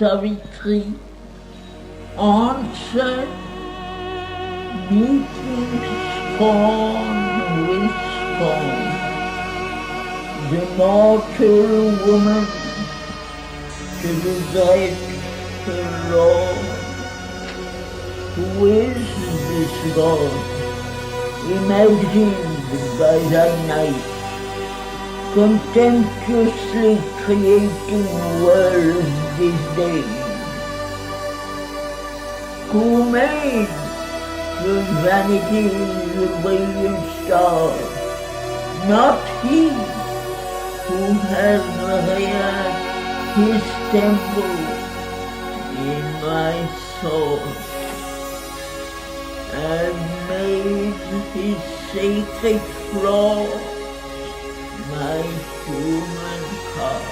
Savitri answered, meeting scorn with scorn. The mortal woman to regret her Lord. Who is this God, imagined by thy night, contemptuously creating worlds disdain? Who made the vanities of brilliant stars? Not he who has reared his temple in my soul, and made his sacred cross my human heart.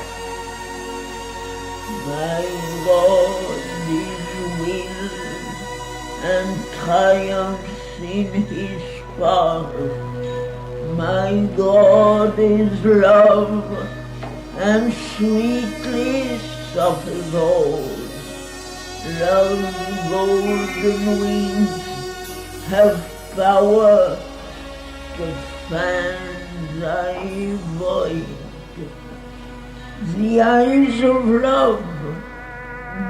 My God is will and triumphs in his power. My God is love and sweetness of his all. Love's golden wings have power to fan thy void. The eyes of love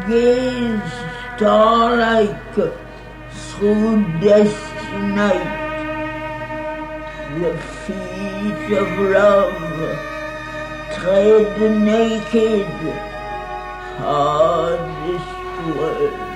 gaze star-like through death's night. The feet of love tread naked hardest world.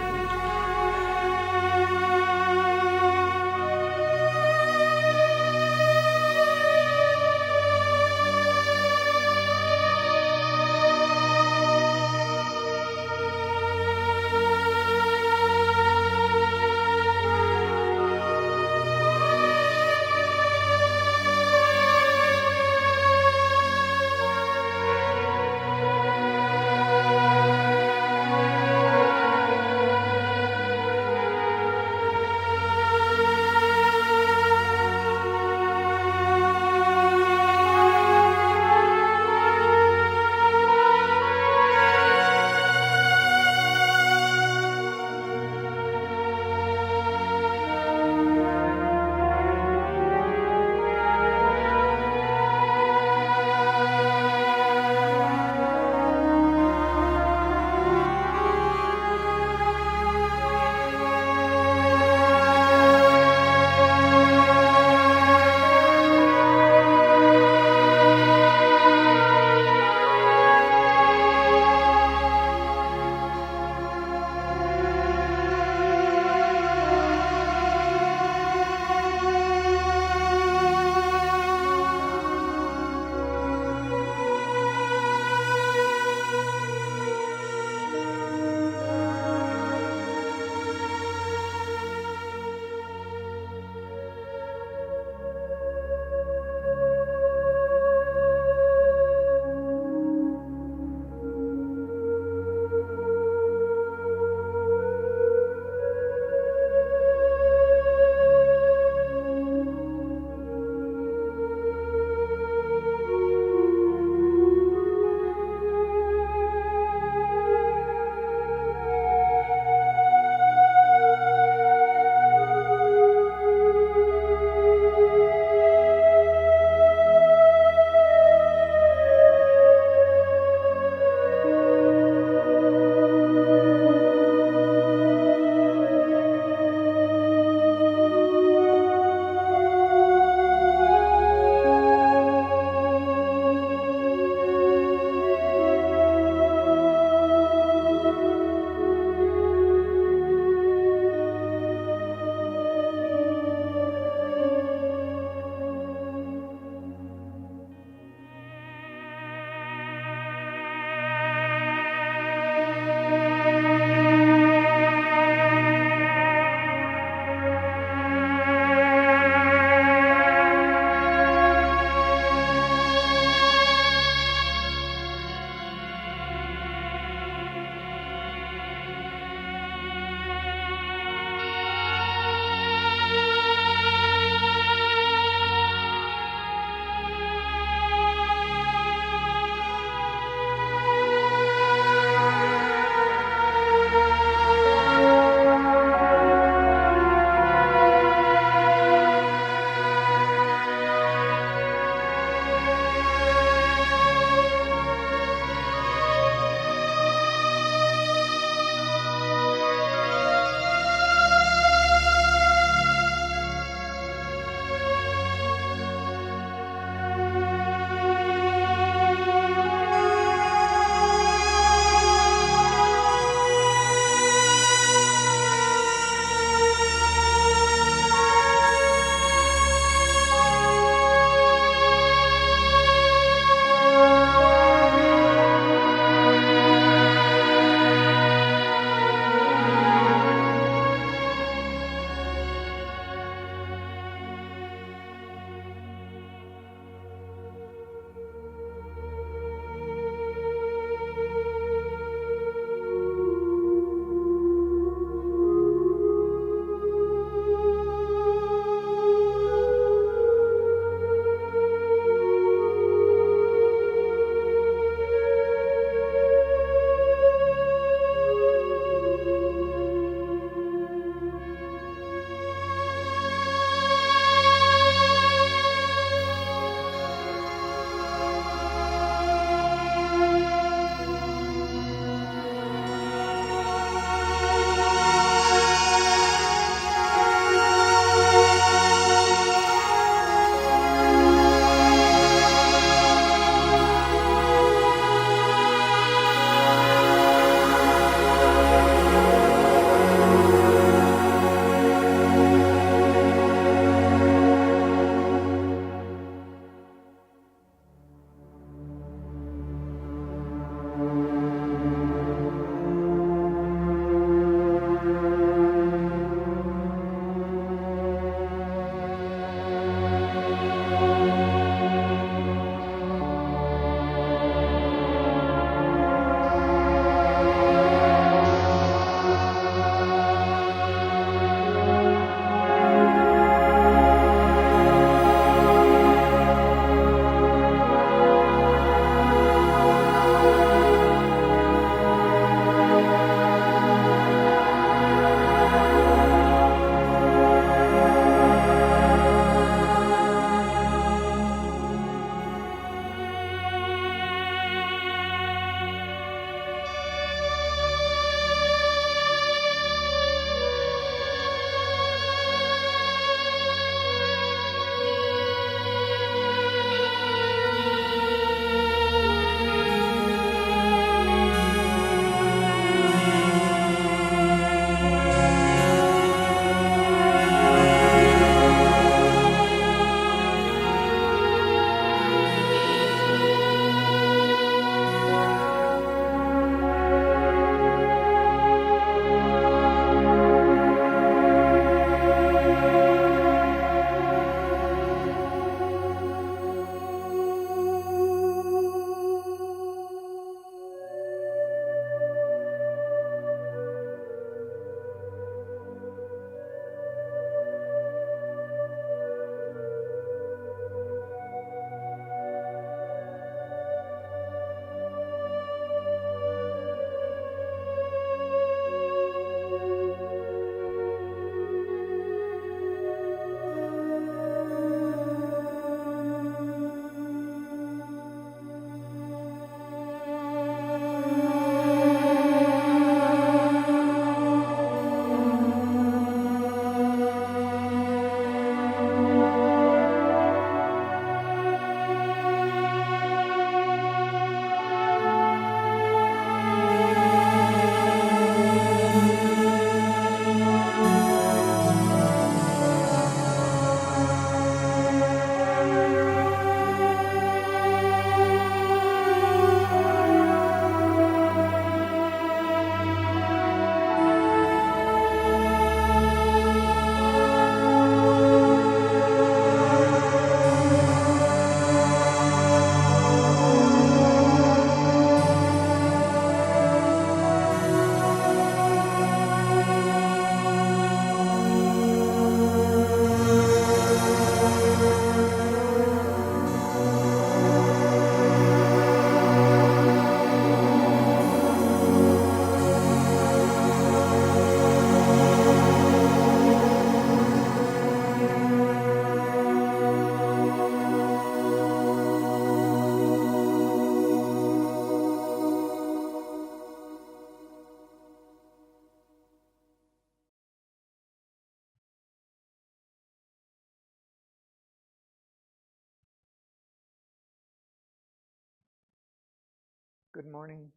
Good morning.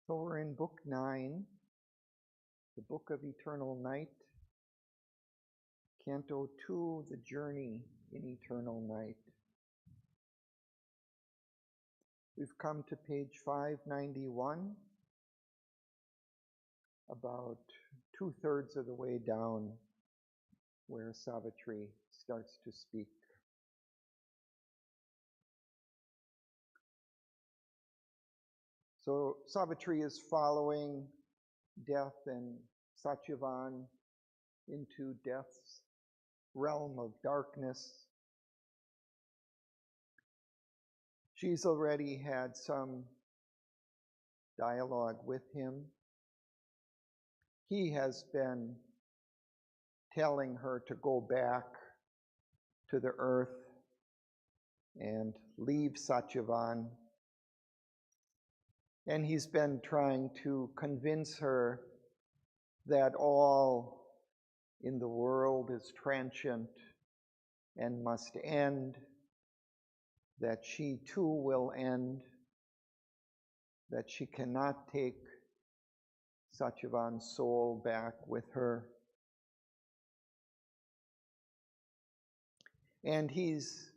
So we're in Book 9, the Book of Eternal Night, Canto 2, The Journey in Eternal Night. We've come to page 591, about 2/3 of the way down, where Savitri starts to speak. So Savitri is following Death and Satyavan into Death's realm of darkness. She's already had some dialogue with him. He has been telling her to go back to the earth and leave Satyavan. And he's been trying to convince her that all in the world is transient and must end, that she too will end, that she cannot take Satyavan's soul back with her. And he's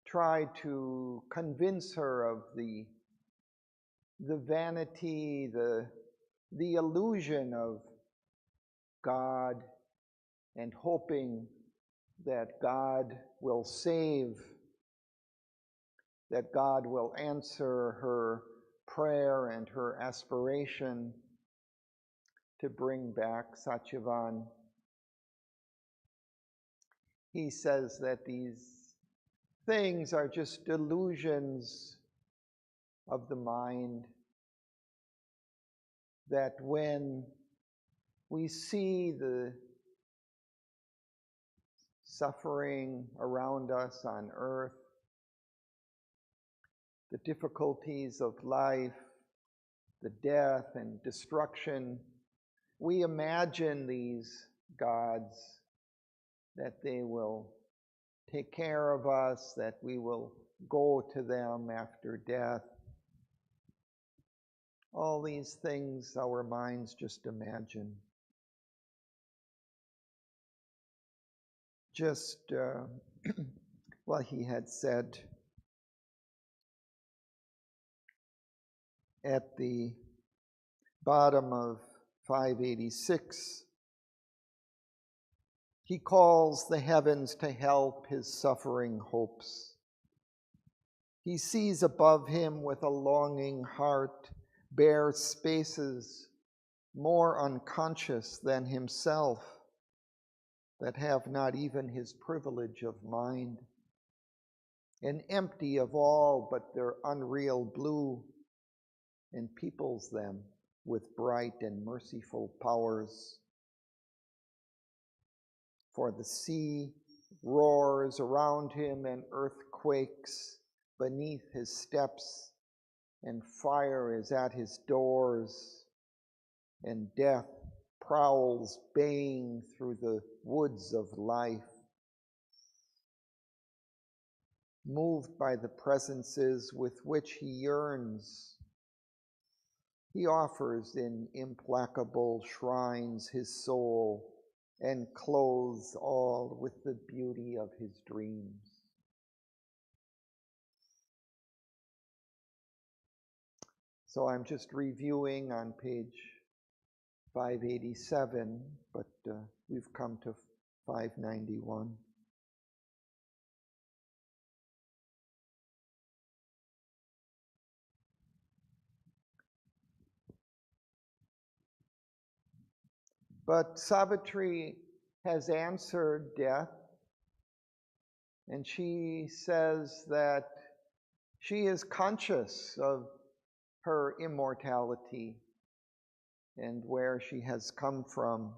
tried to convince her of the vanity, the illusion of God, and hoping that God will save, that God will answer her prayer and her aspiration to bring back Satyavan. He says that these things are just delusions of the mind, that when we see the suffering around us on earth, the difficulties of life, the death and destruction, we imagine these gods, that they will take care of us, that we will go to them after death. All these things our minds just imagine. Just what he had said at the bottom of 586, he calls the heavens to help his suffering hopes. He sees above him with a longing heart bare spaces more unconscious than himself, that have not even his privilege of mind, and empty of all but their unreal blue, and peoples them with bright and merciful powers. For the sea roars around him, and earth quakes beneath his steps, and fire is at his doors, and death prowls baying through the woods of life. Moved by the presences with which he yearns, he offers in implacable shrines his soul, and clothes all with the beauty of his dreams. So I'm just reviewing on page 587, but we've come to 591. But Savitri has answered death, and she says that she is conscious of her immortality and where she has come from.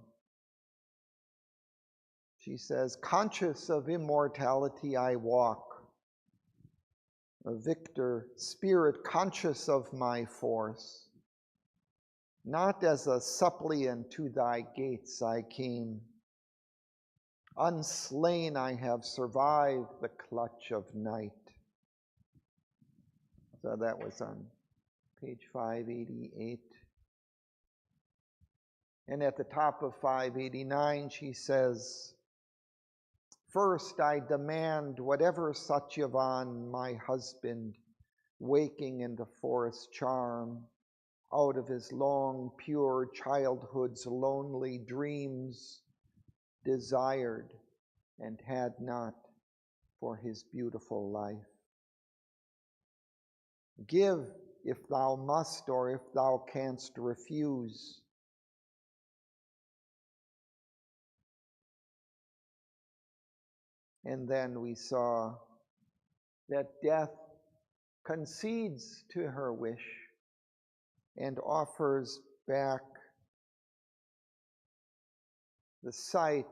She says, conscious of immortality I walk, a victor spirit conscious of my force. Not as a suppliant to thy gates I came. Unslain I have survived the clutch of night. So that was on page 588. And at the top of 589, she says, "First, I demand whatever Satyavan, my husband, waking in the forest charm, out of his long, pure childhood's lonely dreams, desired and had not for his beautiful life. Give if thou must, or if thou canst refuse. And then we saw that death concedes to her wish and offers back the sight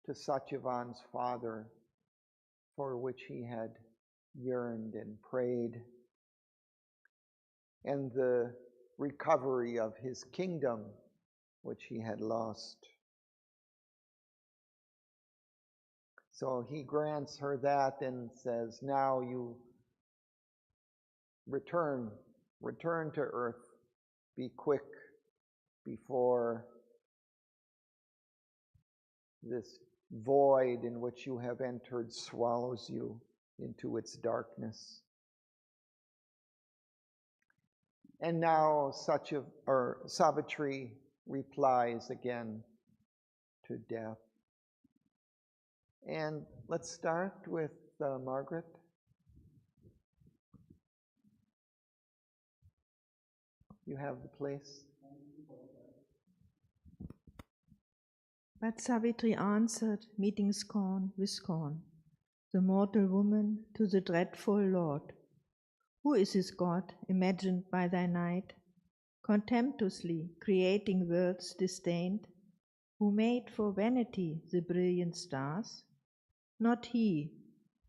to Satyavan's father, for which he had yearned and prayed, and the recovery of his kingdom, which he had lost. So he grants her that and says, now you return to earth, be quick before this void in which you have entered swallows you into its darkness. And now Savitri replies again to death. And let's start with Margaret. You have the place. But Savitri answered, meeting scorn with scorn, the mortal woman to the dreadful Lord. Who is this God imagined by thy night, contemptuously creating worlds disdained, who made for vanity the brilliant stars? Not he,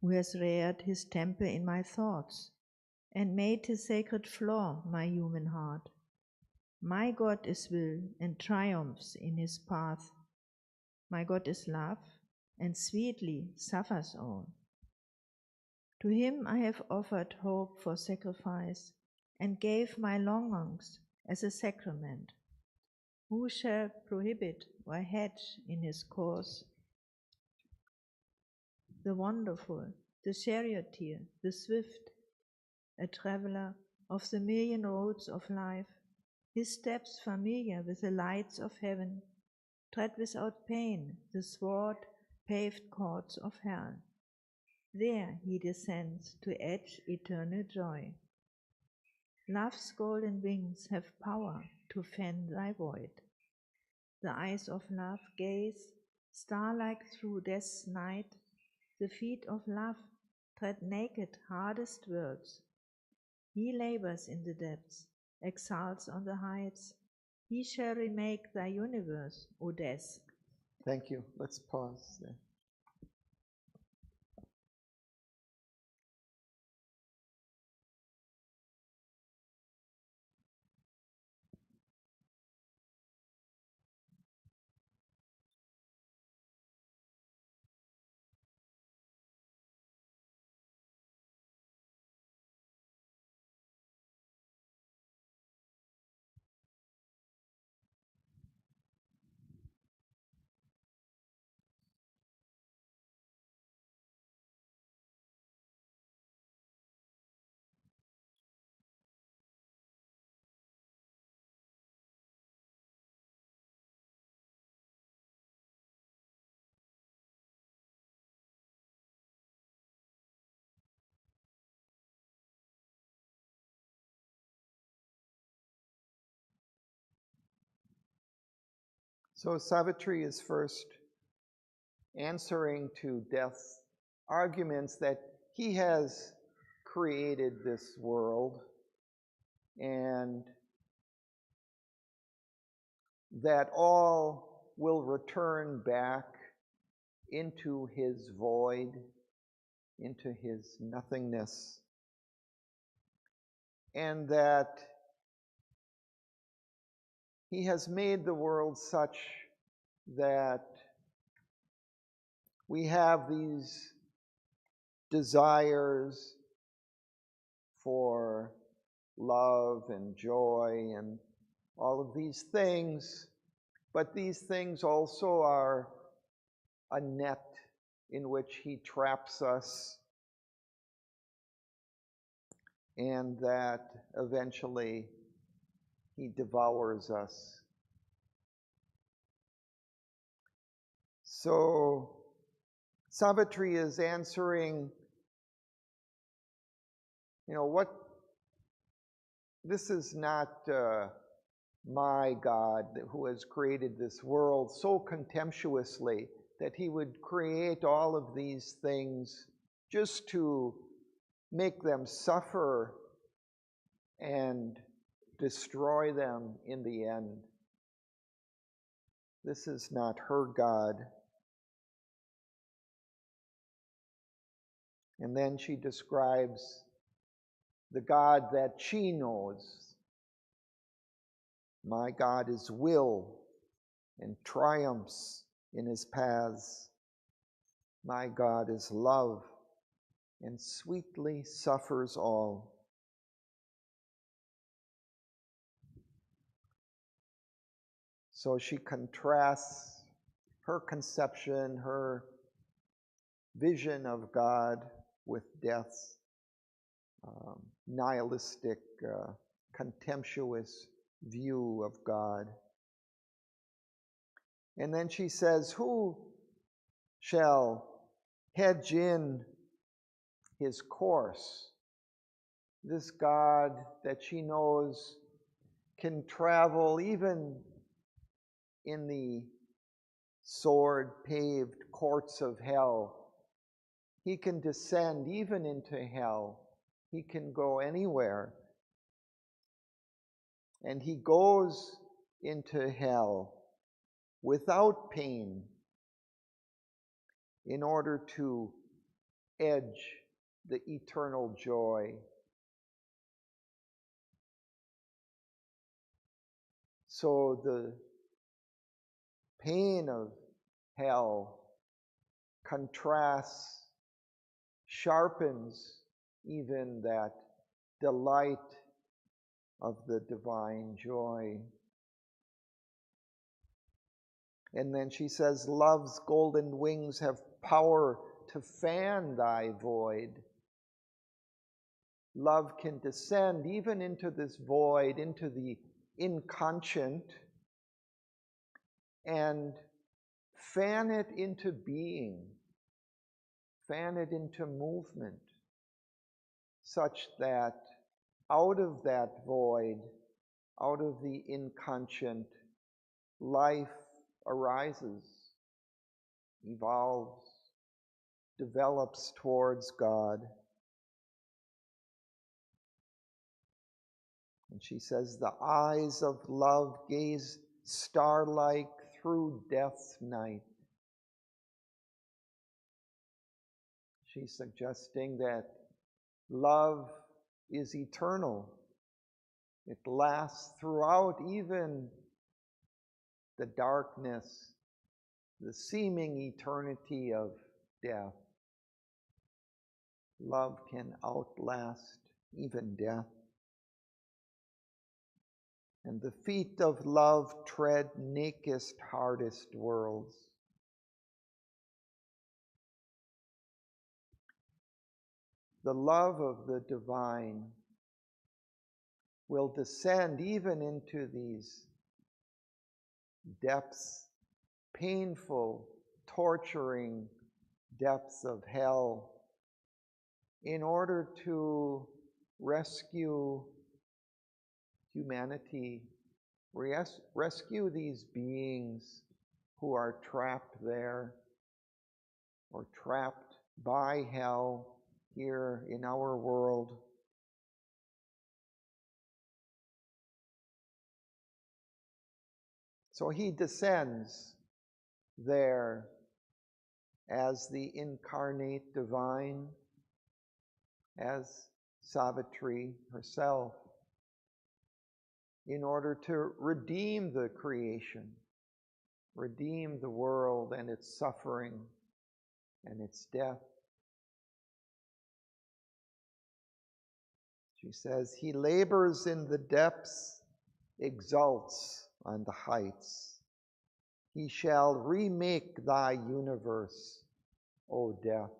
who has reared his temple in my thoughts, and made his sacred floor my human heart. My God is will and triumphs in his path. My God is love, and sweetly suffers all. To him I have offered hope for sacrifice, and gave my longings as a sacrament. Who shall prohibit or hedge in his course? The wonderful, the charioteer, the swift, a traveler of the million roads of life, his steps familiar with the lights of heaven, tread without pain the sword-paved courts of hell. There he descends to edge eternal joy. Love's golden wings have power to fan thy void. The eyes of love gaze star-like through death's night. The feet of love tread naked hardest worlds. He labors in the depths, exalts on the heights. He shall remake thy universe, O death. Thank you. Let's pause there. So Savitri is first answering to Death's arguments that he has created this world and that all will return back into his void, into his nothingness, and that he has made the world such that we have these desires for love and joy and all of these things, but these things also are a net in which he traps us, and that eventually he devours us. So Savitri is answering, this is not my God who has created this world so contemptuously that he would create all of these things just to make them suffer and destroy them in the end. This is not her God. And then she describes the God that she knows. My God is will and triumphs in his paths. My God is love and sweetly suffers all. So she contrasts her conception, her vision of God with death's nihilistic, contemptuous view of God. And then she says, who shall hedge in his course? This God that she knows can travel even in the sword-paved courts of hell. He can descend even into hell. He can go anywhere. And he goes into hell without pain in order to edge the eternal joy. So the pain of hell contrasts, sharpens even that delight of the divine joy. And then she says, love's golden wings have power to fan thy void. Love can descend even into this void, into the inconscient, and fan it into being, fan it into movement, such that out of that void, out of the inconscient, life arises, evolves, develops towards God. And she says, the eyes of love gaze star-like through death's night. She's suggesting that love is eternal. It lasts throughout even the darkness, the seeming eternity of death. Love can outlast even death. And the feet of love tread nakest, hardest worlds. The love of the divine will descend even into these depths, painful, torturing depths of hell, in order to rescue humanity, rescue these beings who are trapped there or trapped by hell here in our world. So he descends there as the incarnate divine, as Savitri herself, in order to redeem the creation, redeem the world and its suffering and its death. She says, he labors in the depths, exalts on the heights. He shall remake thy universe, O death.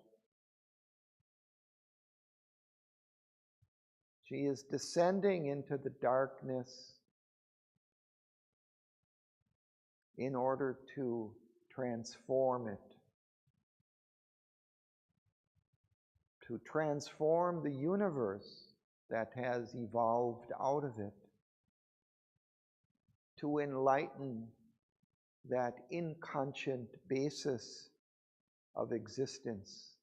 She is descending into the darkness in order to transform it, to transform the universe that has evolved out of it, to enlighten that inconscient basis of existence.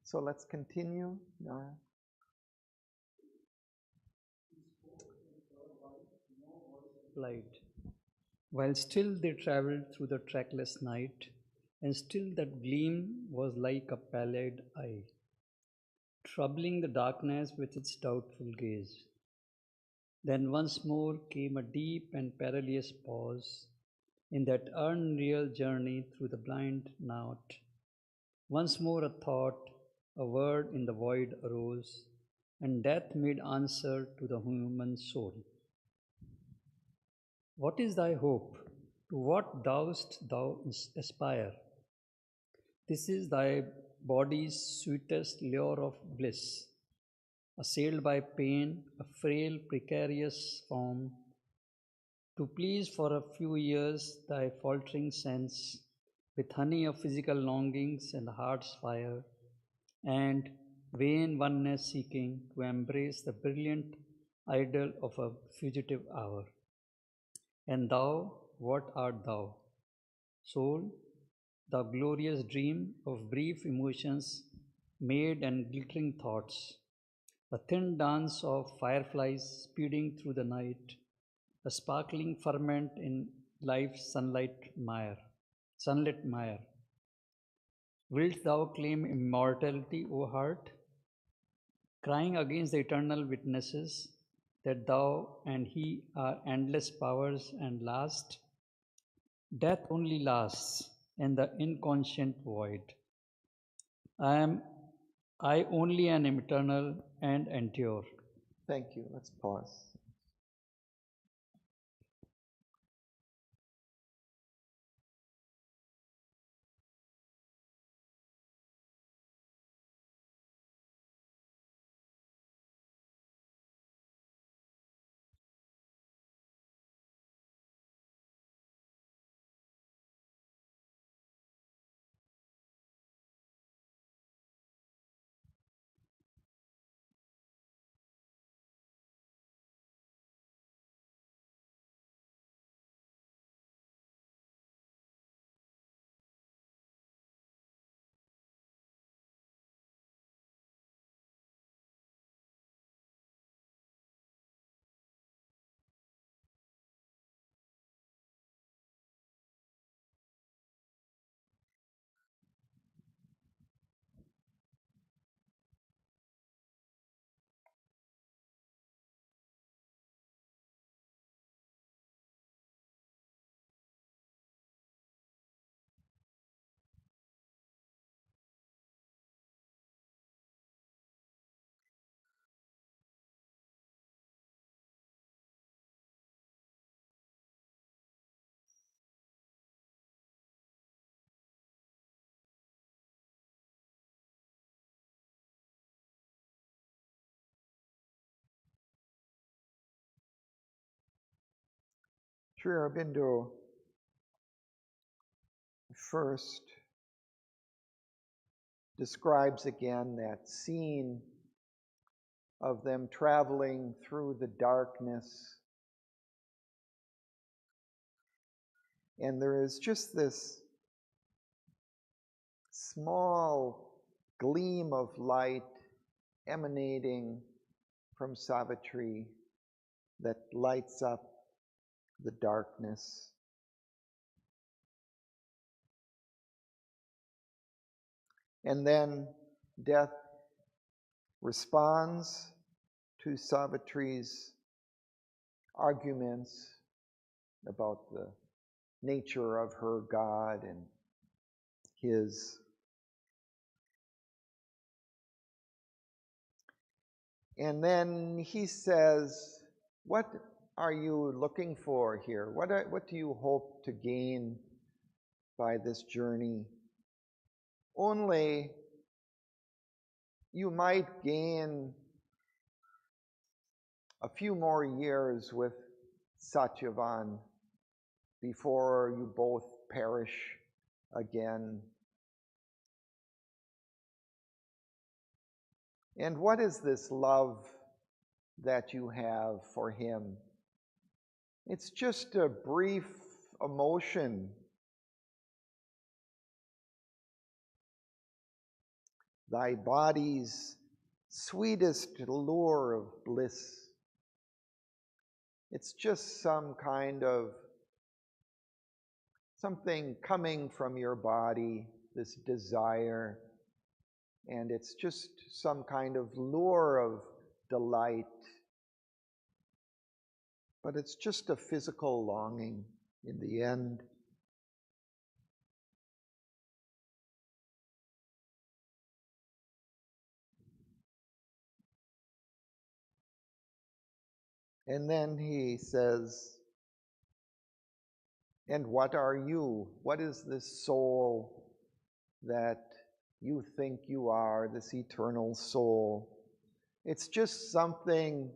So let's continue. Nara. Light. While still they travelled through the trackless night, and still that gleam was like a pallid eye, troubling the darkness with its doubtful gaze. Then once more came a deep and perilous pause in that unreal journey through the blind night. Once more a thought, a word in the void arose, and death made answer to the human soul. What is thy hope? To what dost thou aspire? This is thy body's sweetest lure of bliss. Assailed by pain, a frail, precarious form, to please for a few years thy faltering sense with honey of physical longings and the heart's fire, and vain oneness seeking to embrace the brilliant idol of a fugitive hour. And thou, what art thou? Soul, the glorious dream of brief emotions made and glittering thoughts, a thin dance of fireflies speeding through the night, a sparkling ferment in life's sunlit mire. Wilt thou claim immortality, O heart, crying against the eternal witnesses that thou and he are endless powers and last? Death only lasts in the inconscient void. I only am eternal and endure. Thank you. Let's pause. Sri Aurobindo first describes again that scene of them traveling through the darkness. And there is just this small gleam of light emanating from Savitri that lights up the darkness. And then death responds to Savitri's arguments about the nature of her God and his. And then he says, what are you looking for here? What do you hope to gain by this journey? Only you might gain a few more years with Satyavan before you both perish again. And what is this love that you have for him? It's just a brief emotion. Thy body's sweetest lure of bliss. It's just some kind of something coming from your body, this desire, and it's just some kind of lure of delight. But it's just a physical longing in the end. And then he says, and what are you? What is this soul that you think you are, this eternal soul? It's just something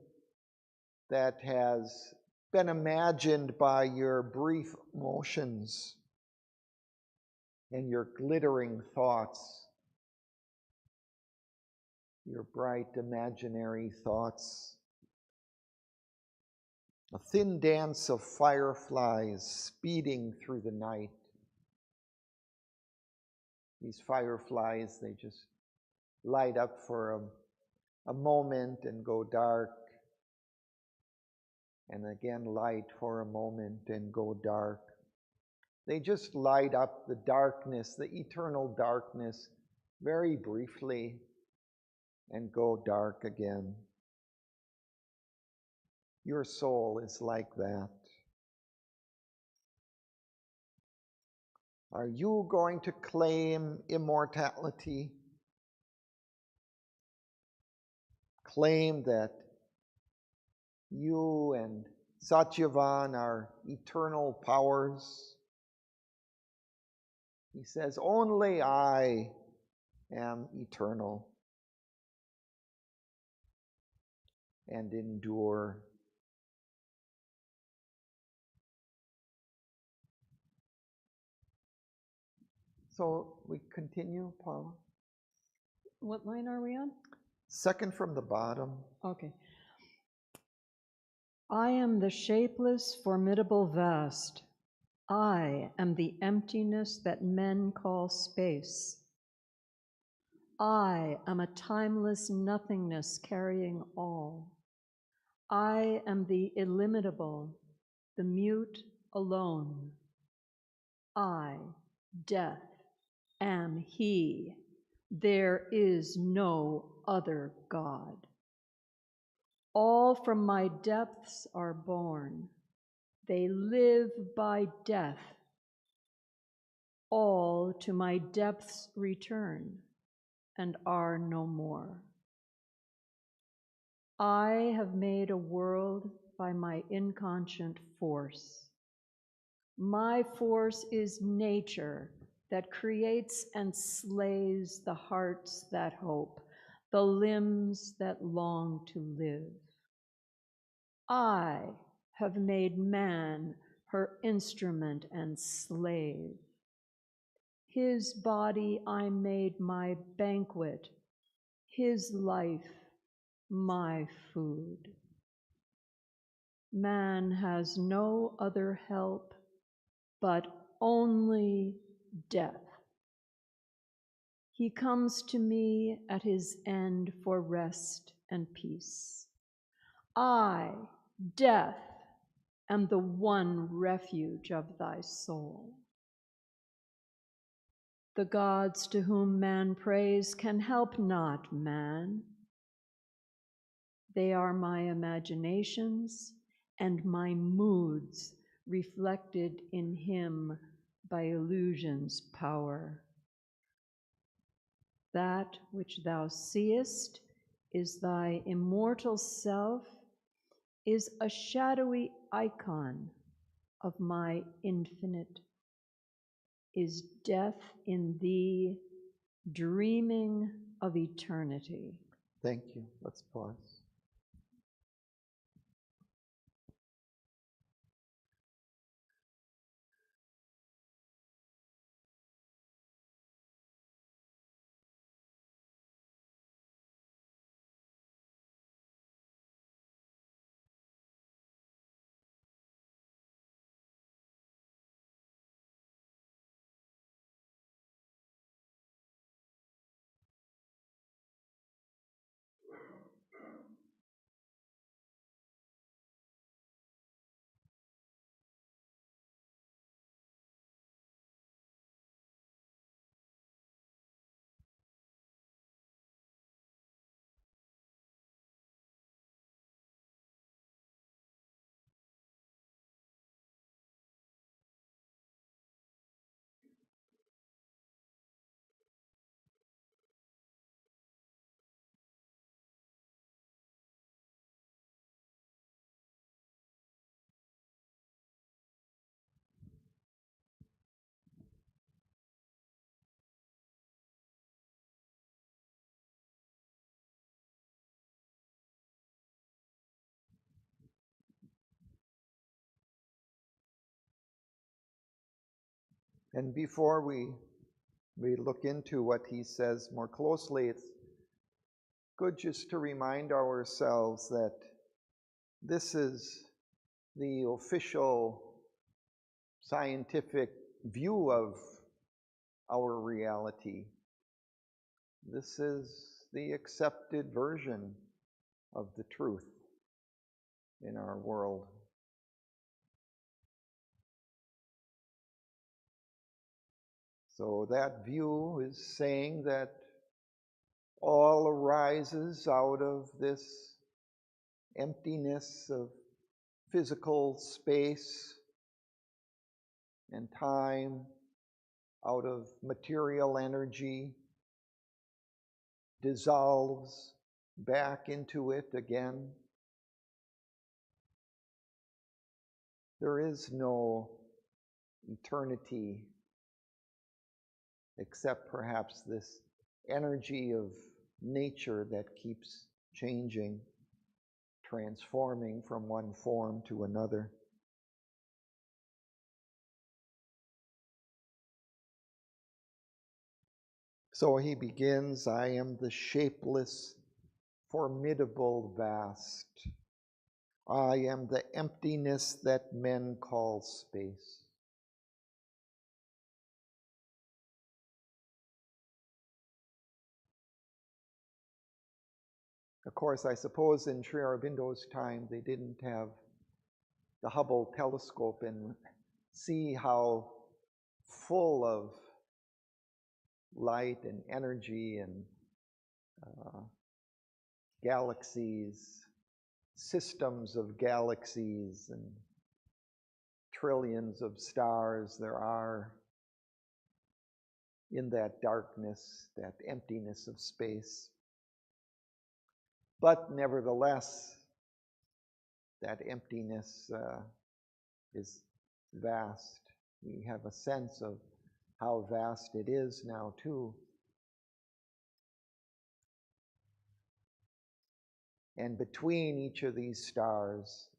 that has been imagined by your brief emotions and your glittering thoughts, your bright imaginary thoughts. A thin dance of fireflies speeding through the night. These fireflies, they just light up for a moment and go dark, and again light for a moment and go dark. They just light up the darkness, the eternal darkness, very briefly and go dark again. Your soul is like that. Are you going to claim immortality? Claim that you and Satyavan are eternal powers? He says, only I am eternal and endure. So we continue, Paula. What line are we on? Second from the bottom. Okay. I am the shapeless, formidable vast. I am the emptiness that men call space. I am a timeless nothingness carrying all. I am the illimitable, the mute alone. I, death, am he. There is no other God. All from my depths are born. They live by death. All to my depths return and are no more. I have made a world by my inconscient force. My force is nature that creates and slays the hearts that hope, the limbs that long to live. I have made man her instrument and slave. His body I made my banquet, his life my food. Man has no other help, but only death. He comes to me at his end for rest and peace. I, death, am the one refuge of thy soul. The gods to whom man prays can help not man. They are my imaginations and my moods reflected in him by illusion's power. That which thou seest is thy immortal self, is a shadowy icon of my infinite. Is death in thee dreaming of eternity? Thank you. Let's pause. And before we look into what he says more closely, it's good just to remind ourselves that this is the official scientific view of our reality. This is the accepted version of the truth in our world. So that view is saying that all arises out of this emptiness of physical space and time, out of material energy, dissolves back into it again. There is no eternity except perhaps this energy of nature that keeps changing, transforming from one form to another. So he begins, I am the shapeless, formidable vast. I am the emptiness that men call space. Of course, I suppose in Sri Aurobindo's time, they didn't have the Hubble telescope and see how full of light and energy and galaxies, systems of galaxies and trillions of stars there are in that darkness, that emptiness of space. But nevertheless, that emptiness is vast. We have a sense of how vast it is now, too. And between each of these stars,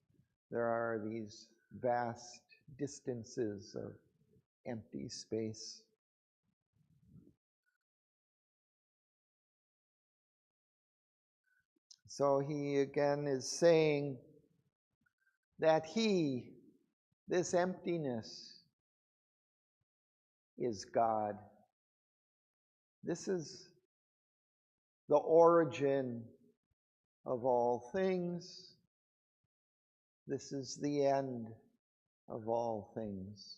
there are these vast distances of empty space. So he again is saying that he, this emptiness, is God. This is the origin of all things. This is the end of all things.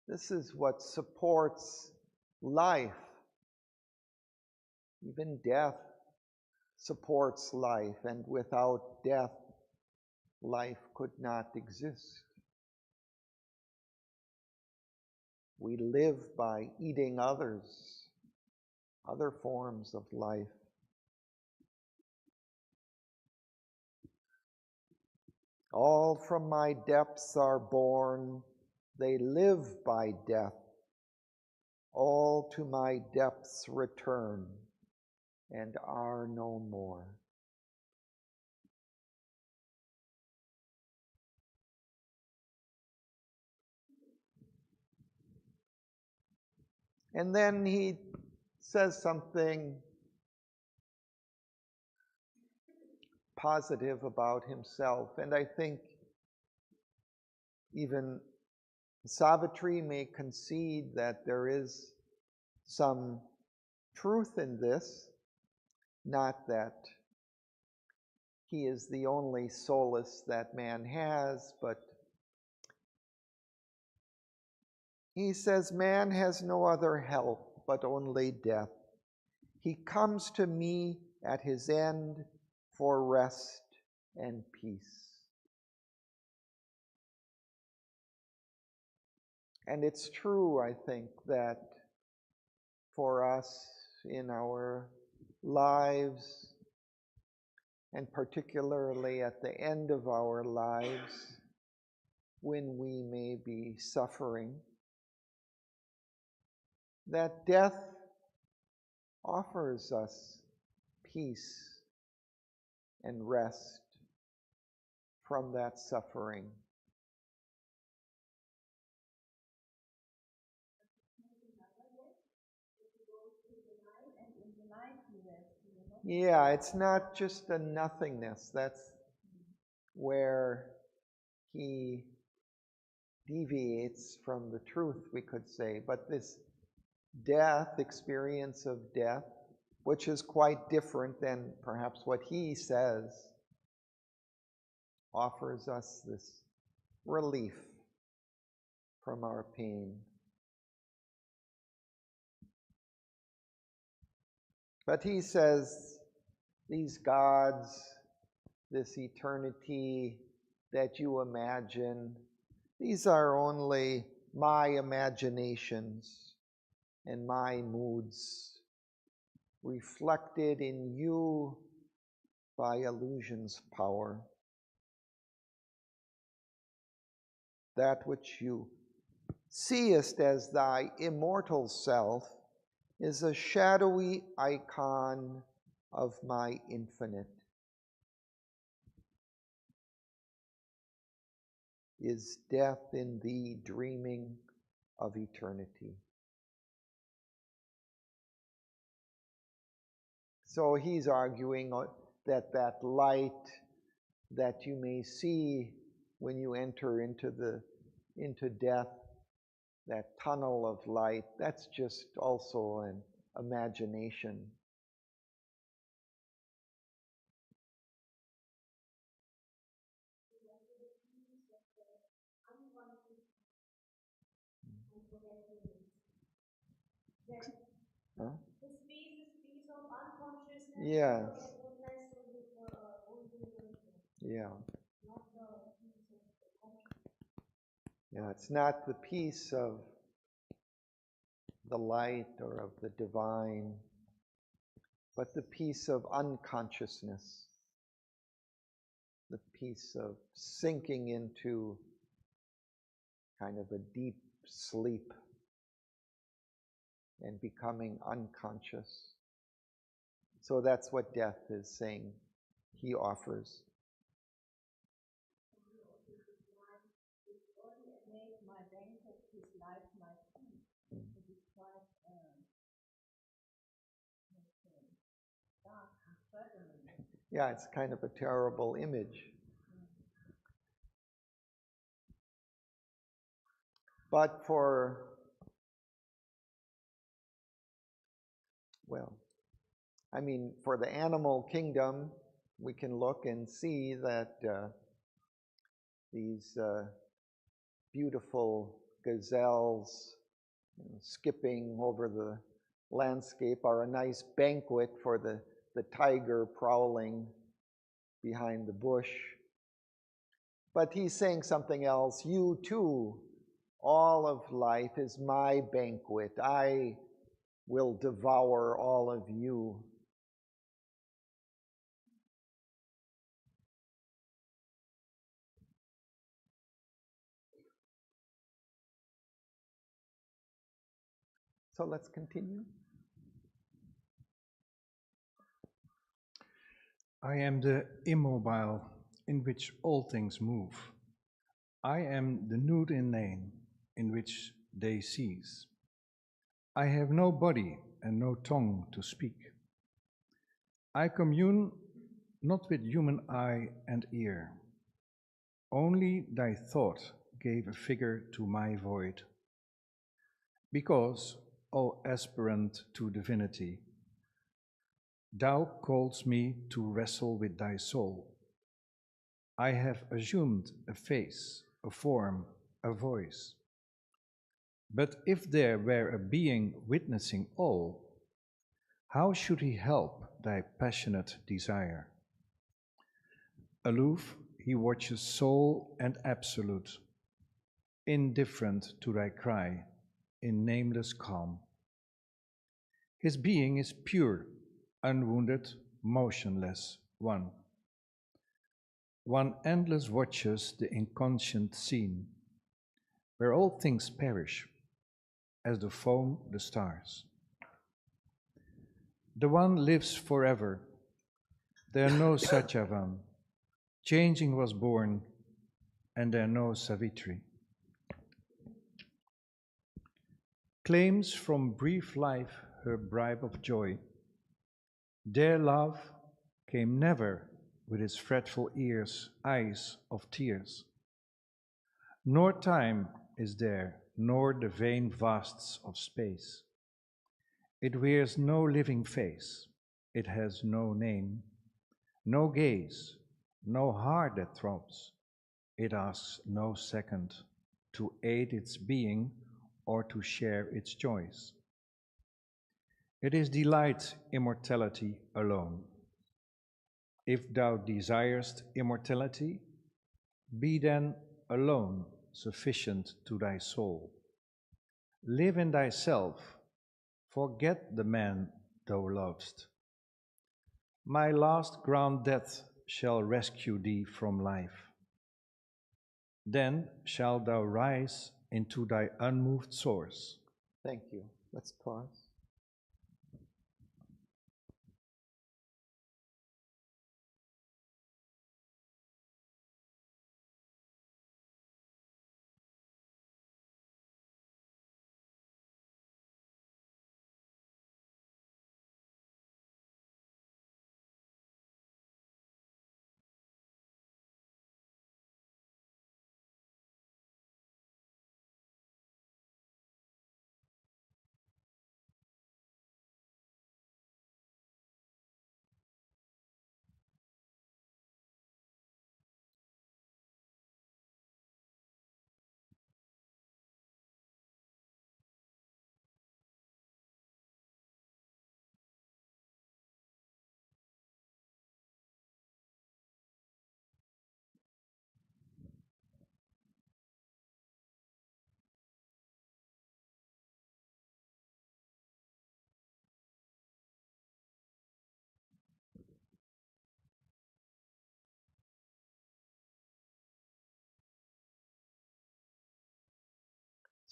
This is what supports life. Even death supports life, and without death, life could not exist. We live by eating others. other forms of life. All from my depths are born, they live by death. All to my depths return, and are no more. And then he says something positive about himself, and I think even Savitri may concede that there is some truth in this, not that he is the only solace that man has, but he says, man has no other help but only death. He comes to me at his end for rest and peace. And it's true, I think, that for us in our lives, and particularly at the end of our lives, when we may be suffering, that death offers us peace and rest from that suffering. Yeah, it's not just a nothingness. That's where he deviates from the truth, we could say. But this death, experience of death, which is quite different than perhaps what he says, offers us this relief from our pain. But he says, these gods, this eternity that you imagine, these are only my imaginations and my moods, reflected in you by illusion's power. That which you seest as thy immortal self is a shadowy icon of my infinite. Is death in thee dreaming of eternity? So he's arguing that that light that you may see when you enter into death, that tunnel of light, that's just also an imagination. Huh? Yes. Yeah. Yeah, it's not the peace of the light or of the divine, but the peace of unconsciousness, the peace of sinking into kind of a deep sleep and becoming unconscious. So that's what death is saying he offers. Yeah, it's kind of a terrible image. But for, well, I mean, for the animal kingdom, we can look and see that these beautiful gazelles skipping over the landscape are a nice banquet for the tiger prowling behind the bush. But he's saying something else. You too, all of life is my banquet. I will devour all of you. So let's continue. I am the immobile in which all things move. I am the nude inane in which they cease. I have no body and no tongue to speak. I commune not with human eye and ear. Only thy thought gave a figure to my void. Because, O aspirant to divinity, thou callest me to wrestle with thy soul. I have assumed a face, a form, a voice. But if there were a being witnessing all, how should he help thy passionate desire? Aloof, he watches soul and absolute, indifferent to thy cry, in nameless calm. His being is pure, unwounded, motionless, one. One endless watches the inconscient scene, where all things perish, as the foam the stars. The one lives forever, there no Satyavan, changing was born, and there no Savitri. Claims from brief life her bribe of joy. Their love came never with its fretful ears, eyes of tears. Nor time is there, nor the vain vasts of space. It wears no living face, it has no name, no gaze, no heart that throbs. It asks no second to aid its being or to share its joys. It is delight immortality alone. If thou desirest immortality, be then alone sufficient to thy soul. Live in thyself, forget the man thou lovest. My last ground death shall rescue thee from life. Then shalt thou rise into thy unmoved source. Thank you. Let's pause.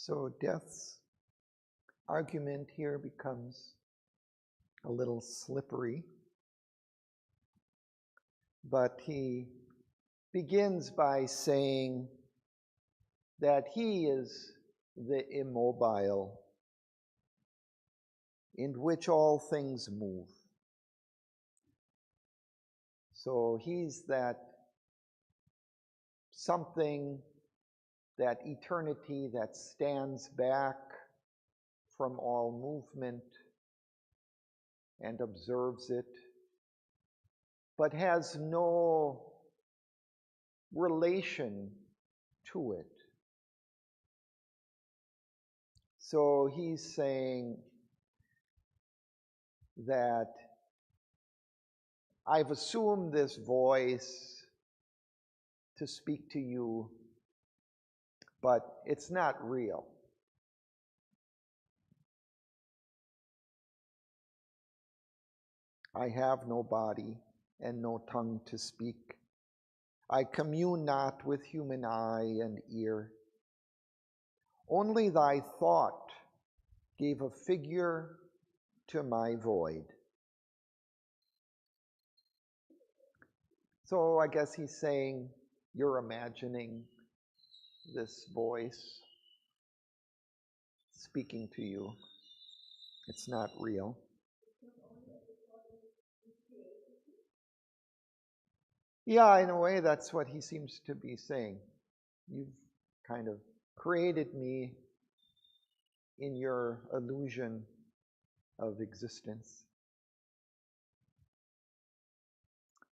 So death's argument here becomes a little slippery, but he begins by saying that he is the immobile in which all things move. So he's that something, that eternity that stands back from all movement and observes it, but has no relation to it. So he's saying that I've assumed this voice to speak to you, but it's not real. I have no body and no tongue to speak. I commune not with human eye and ear. Only thy thought gave a figure to my void. So I guess he's saying, you're imagining this voice speaking to you. It's not real. Yeah, in a way, that's what he seems to be saying. You've kind of created me in your illusion of existence.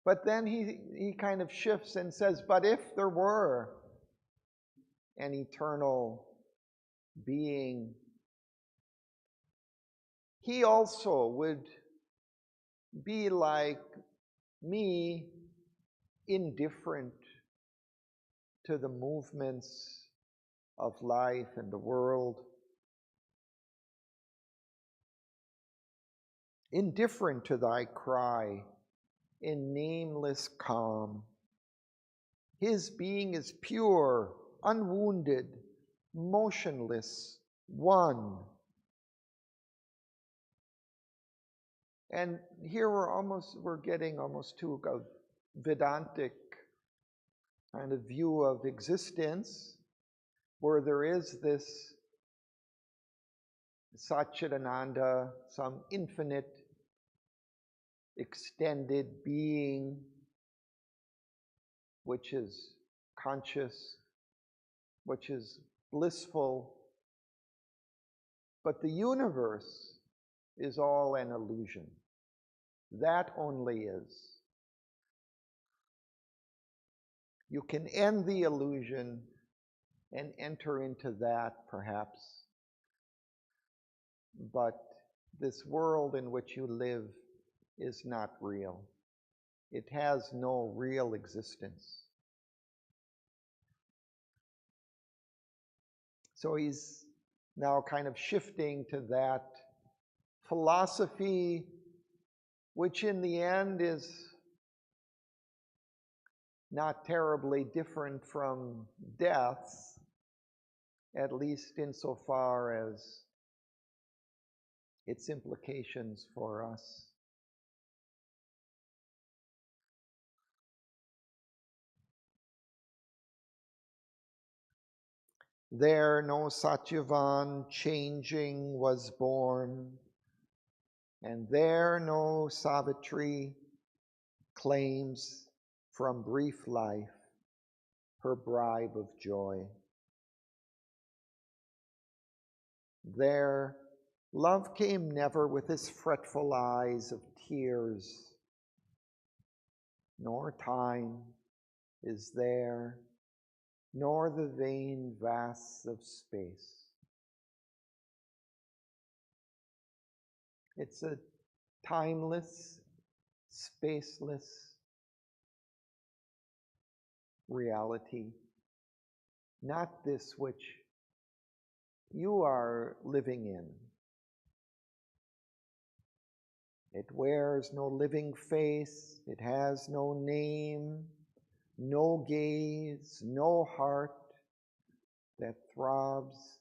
But then he kind of shifts and says, but if there were an eternal being, he also would be like me, indifferent to the movements of life and the world, indifferent to thy cry, in nameless calm. His being is pure, unwounded, motionless, one. And here we're getting almost to a Vedantic kind of view of existence, where there is this Satchidananda, some infinite, extended being, which is conscious, which is blissful. But the universe is all an illusion. That only is. You can end the illusion and enter into that, perhaps. But this world in which you live is not real. It has no real existence. So he's now kind of shifting to that philosophy, which in the end is not terribly different from death, at least insofar as its implications for us. There no Satyavan changing was born, and there no Savitri claims from brief life her bribe of joy. There love came never with his fretful eyes of tears, nor time is there, nor the vain vasts of space. It's a timeless, spaceless reality, not this which you are living in. It wears no living face, it has no name, no gaze, no heart that throbs.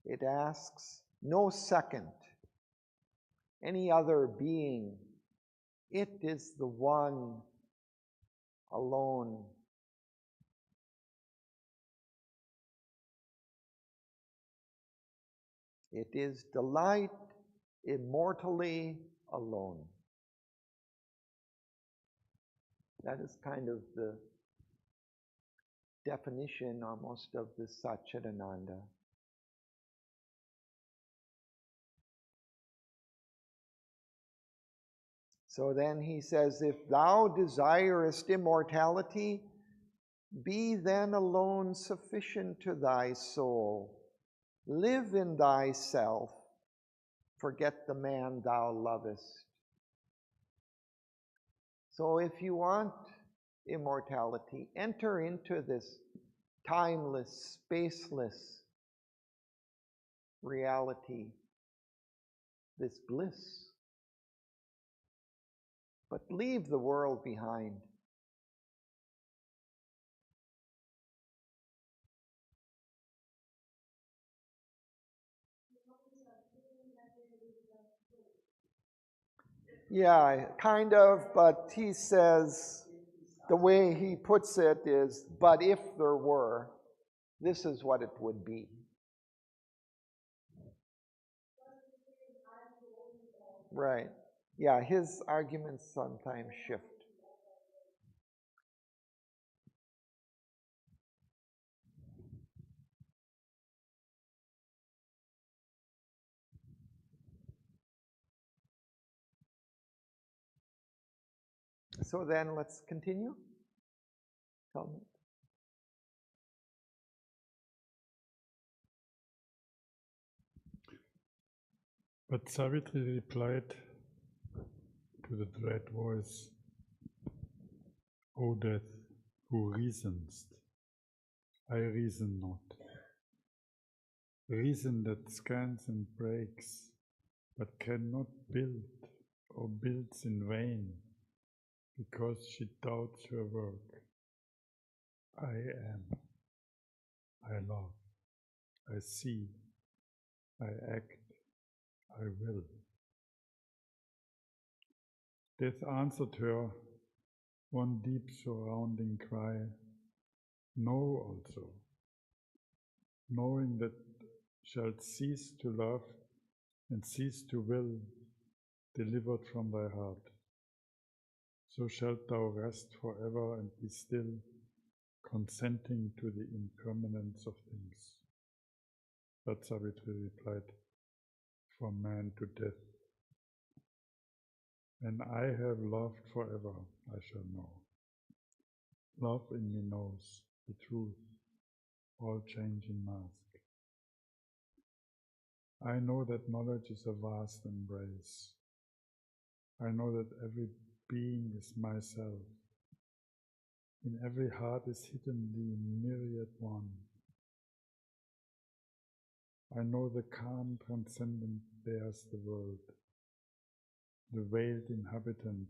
It asks no second, any other being. It is the one alone. It is delight immortally alone. That is kind of the definition almost of this Satchidananda. So then he says, if thou desirest immortality, be then alone sufficient to thy soul. Live in thyself, forget the man thou lovest. So if you want immortality, enter into this timeless, spaceless reality, this bliss. but leave the world behind. Yeah, kind of, but he says, the way he puts it is, but if there were, this is what it would be. Right. Yeah, his arguments sometimes shift. So then let's continue. Tell me. But Savitri replied to the dread voice, O death, who reasonest? I reason not. Reason that scans and breaks, but cannot build or builds in vain, because she doubts her work. I am, I love, I see, I act, I will. Death answered her one deep surrounding cry, know also, knowing that shalt cease to love and cease to will, delivered from thy heart. So shalt thou rest forever and be still, consenting to the impermanence of things. But Savitri replied, from man to death. And I have loved forever, I shall know. Love in me knows the truth, all changing mask. I know that knowledge is a vast embrace. I know that every being is myself. In every heart is hidden the myriad one. I know the calm transcendent bears the world, the veiled inhabitant,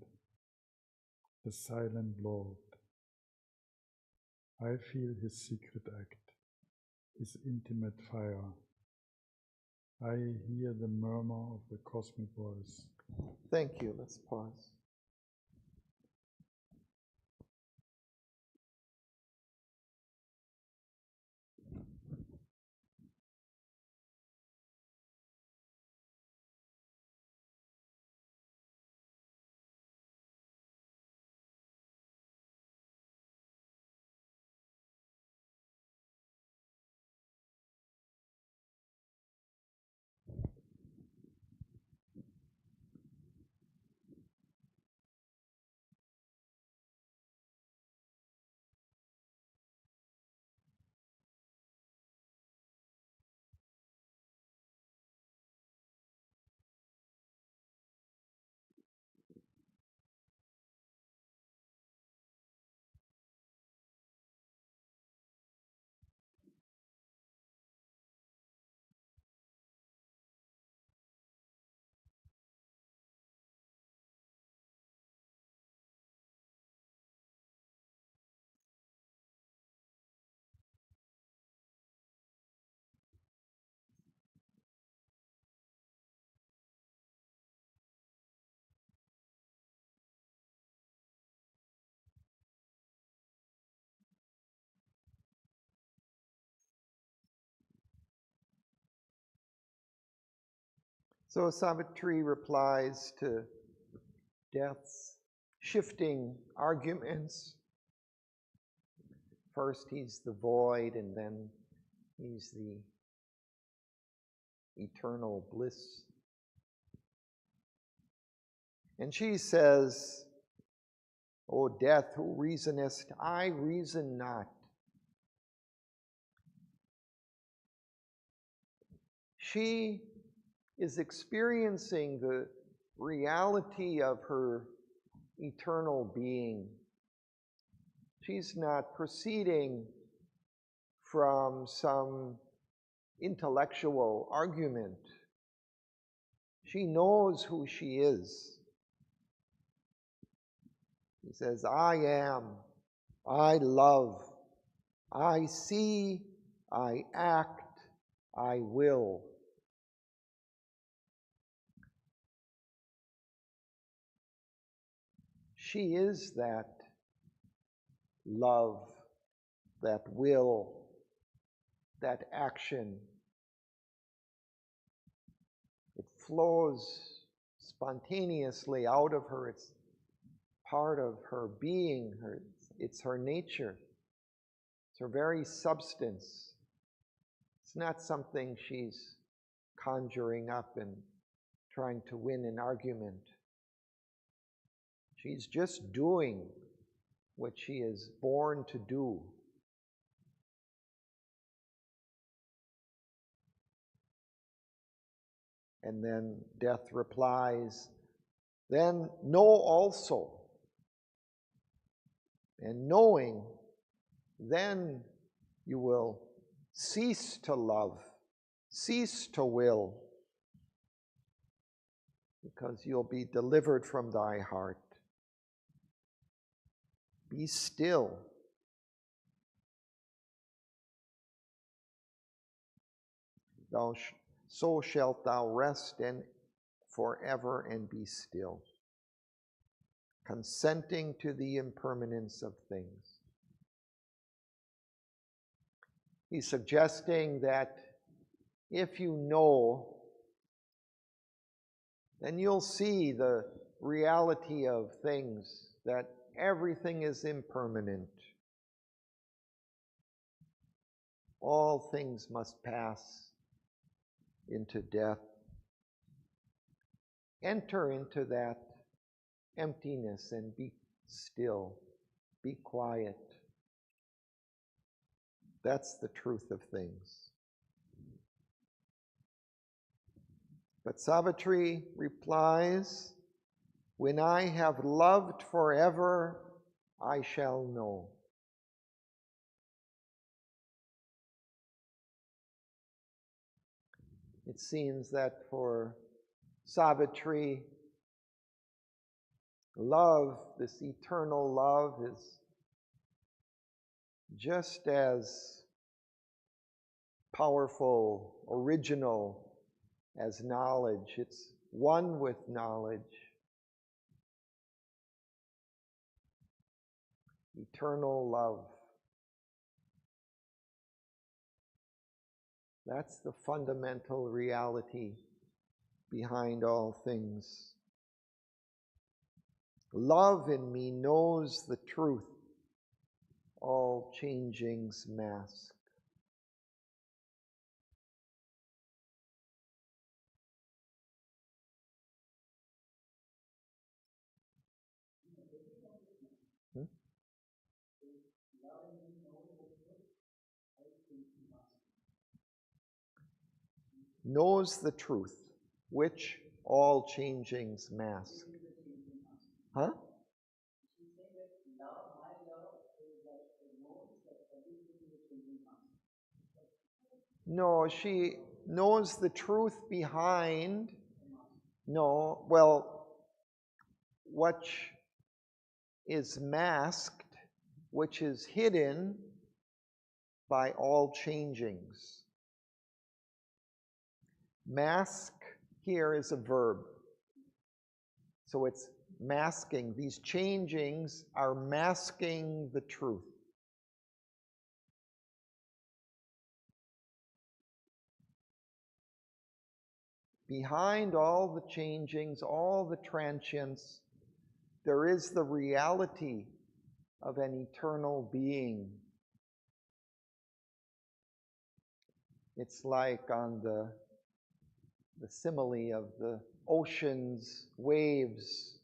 the silent Lord. I feel his secret act, his intimate fire. I hear the murmur of the cosmic voice. Thank you. Let's pause. So Savitri replies to Death's shifting arguments. First he's the void, and then he's the eternal bliss. And she says, O death, who reasonest, I reason not. She is experiencing the reality of her eternal being. She's not proceeding from some intellectual argument. She knows who she is. He says, I am, I love, I see, I act, I will. She is that love, that will, that action. It flows spontaneously out of her. It's part of her being. It's her nature. It's her very substance. It's not something she's conjuring up and trying to win an argument. She's just doing what she is born to do. And then Death replies, then know also. And knowing, then you will cease to love, cease to will, because you'll be delivered from thy heart. Be still. So shalt thou rest and forever and be still, consenting to the impermanence of things. He's suggesting that if you know, then you'll see the reality of things, that everything is impermanent. All things must pass into death. Enter into that emptiness and be still, be quiet. That's the truth of things. But Savitri replies, when I have loved forever, I shall know. It seems that for Savitri, love, this eternal love, is just as powerful, original as knowledge. It's one with knowledge. Eternal love. That's the fundamental reality behind all things. Love in me knows the truth, all changings mask. Knows the truth, which all changings mask. Huh? No, she knows the truth behind. No, well, what is masked, which is hidden by all changings. Mask here is a verb. So it's masking. These changings are masking the truth. Behind all the changings, all the transients, there is the reality of an eternal being. It's like on the simile of the ocean's waves.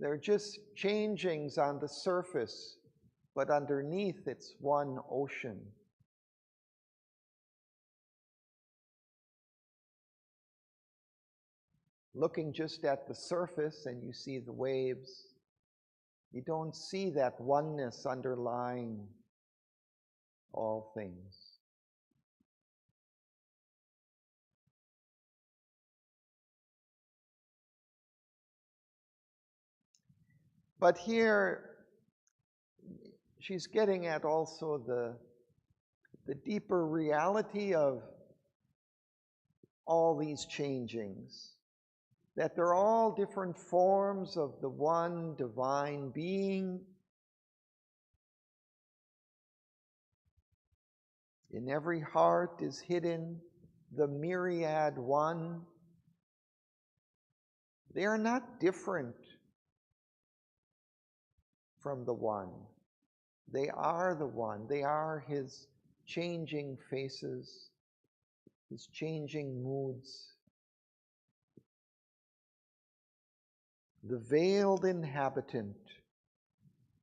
They're just changings on the surface, but underneath it's one ocean. Looking just at the surface and you see the waves, you don't see that oneness underlying all things. But here, she's getting at also the deeper reality of all these changings, that they're all different forms of the one divine being. In every heart is hidden the myriad one. They are not different from the one. They are the one. They are his changing faces, his changing moods. The veiled inhabitant,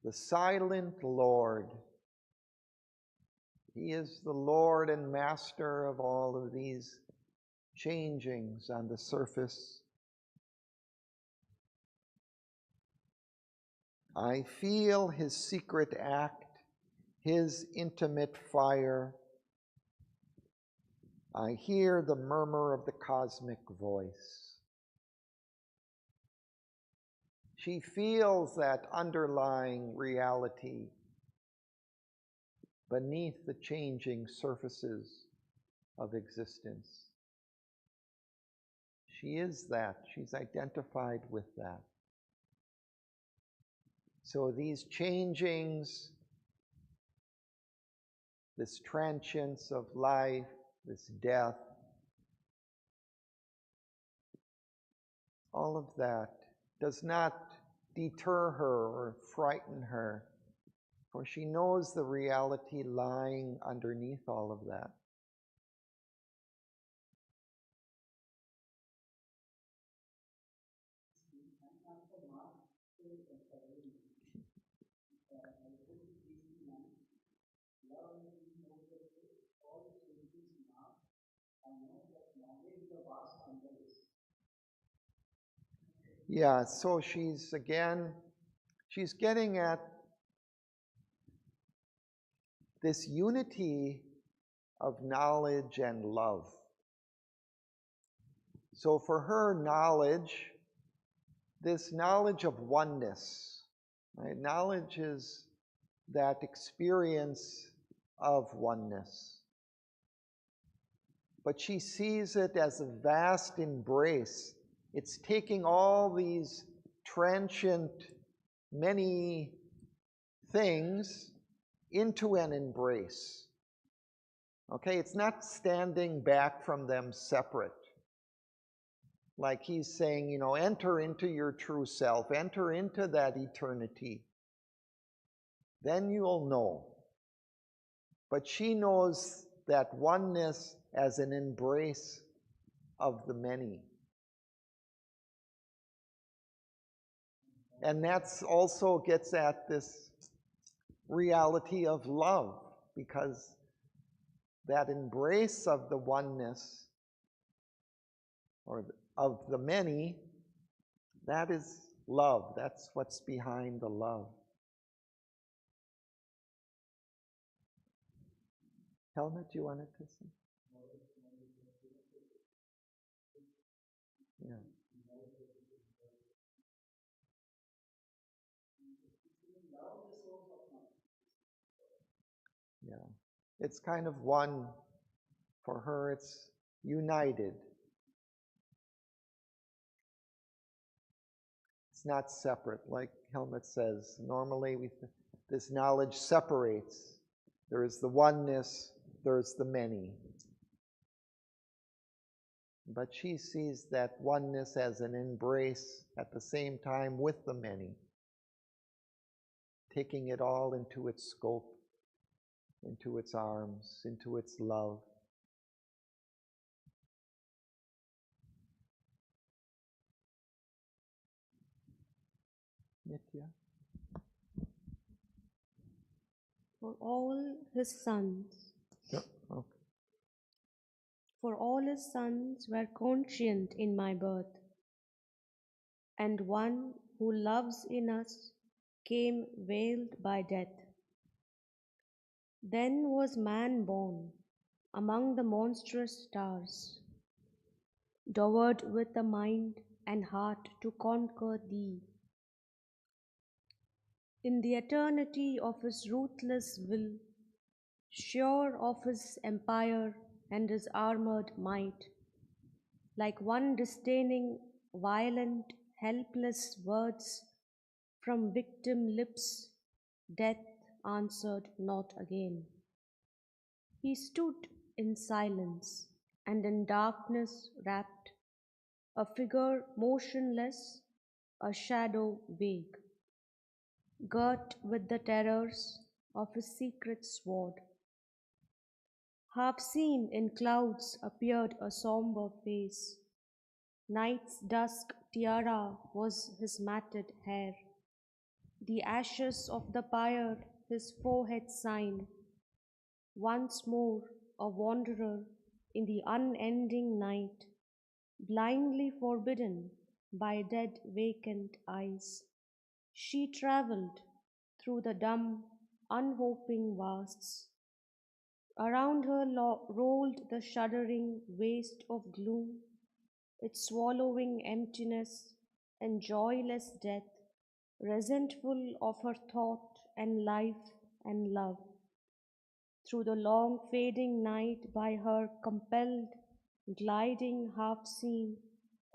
the silent Lord. He is the Lord and Master of all of these changings on the surface. I feel his secret act, his intimate fire. I hear the murmur of the cosmic voice. She feels that underlying reality beneath the changing surfaces of existence. She is that. She's identified with that. So these changings, this transience of life, this death, all of that does not deter her or frighten her, for she knows the reality lying underneath all of that. Yeah, so she's getting at this unity of knowledge and love. So for her, knowledge, this knowledge of oneness, right? Knowledge is that experience of oneness. But she sees it as a vast embrace. It's taking all these transient, many things into an embrace. Okay, it's not standing back from them separate. Like he's saying, you know, enter into your true self, enter into that eternity. Then you'll know. But she knows that oneness as an embrace of the many. And that's also gets at this reality of love, because that embrace of the oneness, or of the many, that is love. That's what's behind the love. Helmut, you wanted to say? Yeah. Yeah. It's kind of one. For her, it's united. It's not separate, like Helmut says. Normally, this knowledge separates. There is the oneness, there's the many. But she sees that oneness as an embrace at the same time with the many, taking it all into its scope, into its arms, into its love. Nitya? For all his sons, Yeah, okay. for all his sons were conscient in my birth, and one who loves in us came veiled by death. Then was man born among the monstrous stars, dowered with a mind and heart to conquer thee. in the eternity of his ruthless will, sure of his empire and his armored might, like one disdaining violent, helpless words from victim lips, death answered not again. He stood in silence and in darkness wrapped, a figure motionless, a shadow vague, girt with the terrors of his secret sword. Half seen in clouds appeared a sombre face. Night's dusk tiara was his matted hair. The ashes of the pyre his forehead sign. Once more a wanderer in the unending night, blindly forbidden by dead vacant eyes. She travelled through the dumb, unhoping vasts. Around her rolled the shuddering waste of gloom, its swallowing emptiness and joyless death, resentful of her thought and life and love. Through the long fading night by her compelled, gliding half seen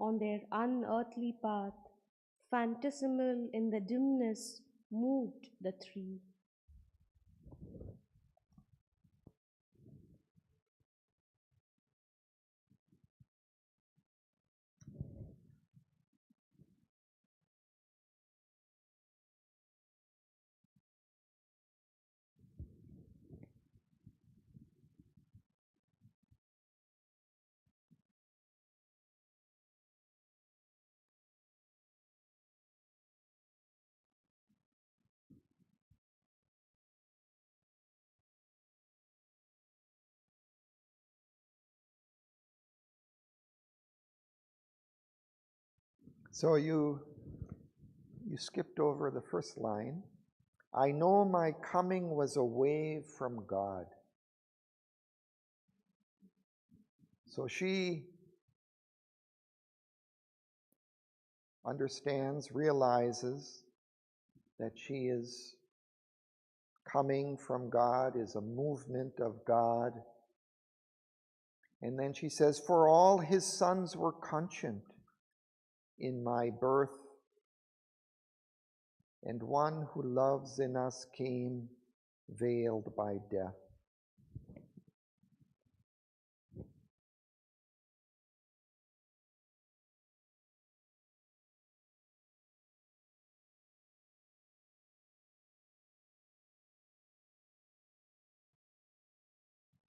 on their unearthly path, phantasmal in the dimness moved the three. So you skipped over the first line. I know my coming was a wave from God. So she understands, realizes that she is coming from God, is a movement of God. And then she says, for all his sons were conscient in my birth, and one who loves in us came veiled by death.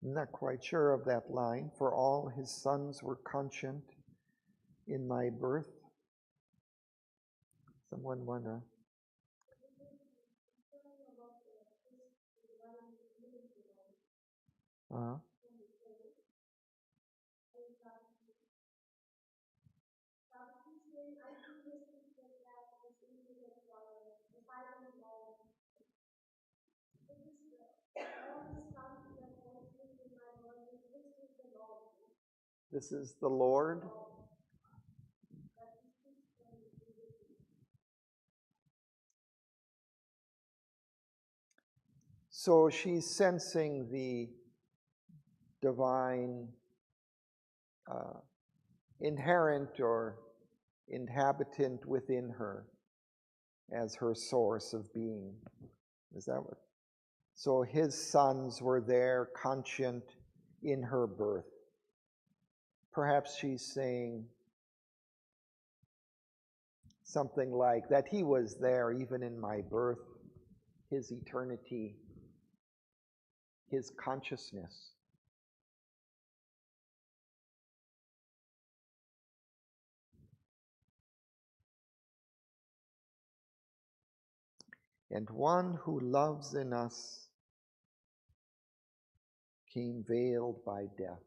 I'm not quite sure of that line. For all his sons were conscient in my birth. Someone wanna? Uh-huh. This is the Lord. So she's sensing the divine inherent or inhabitant within her as her source of being. Is that what? So his sons were there, conscient in her birth. Perhaps she's saying something like that he was there even in my birth, his eternity, his consciousness. And one who loves in us came veiled by death.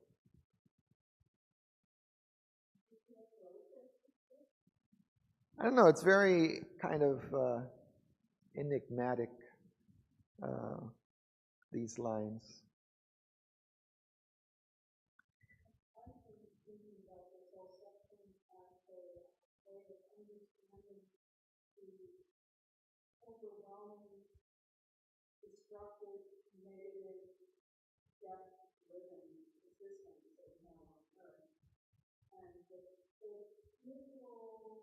I don't know, it's very kind of enigmatic, these lines. death-driven existence that we have on Earth. And the mutual,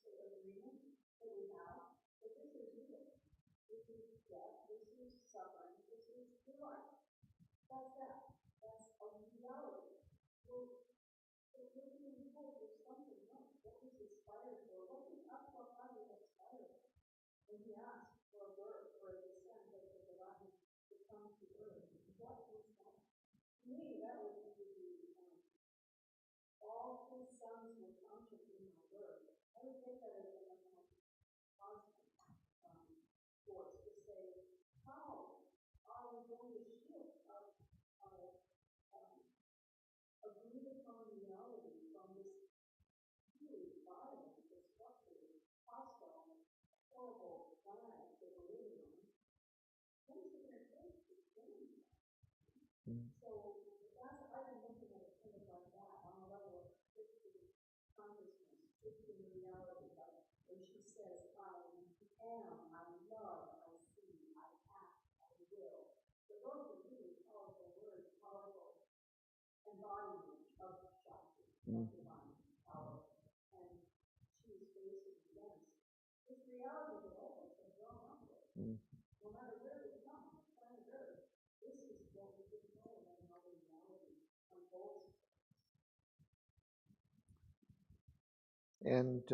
agreement that we have that this is real. This is death, this is suffering, this is life. That's that. That's a reality. We're being told there's something else. What we aspire for? What did Upper Body aspire for? When he asked for a birth or a descent of the divine to come to earth, what was that? To me, that would be all his sons were conscious in my birth. I would take that as a much more positive force to say, how are we going to shift our agreed upon reality from this really violent, destructive, hostile, horrible planet that we're living on? What is it going to take to change that? So I've been looking at it kind of like that on a level of shifting consciousness, shifting reality. Like when she says, I am, I love, I see, I act, I will. So those are really powerful words, powerful embodiment of Shakti, of divine power. And she's facing against this reality that all of us have grown up with. No matter where we come on planet Earth, this is what we've been told and how the reality unfolds. And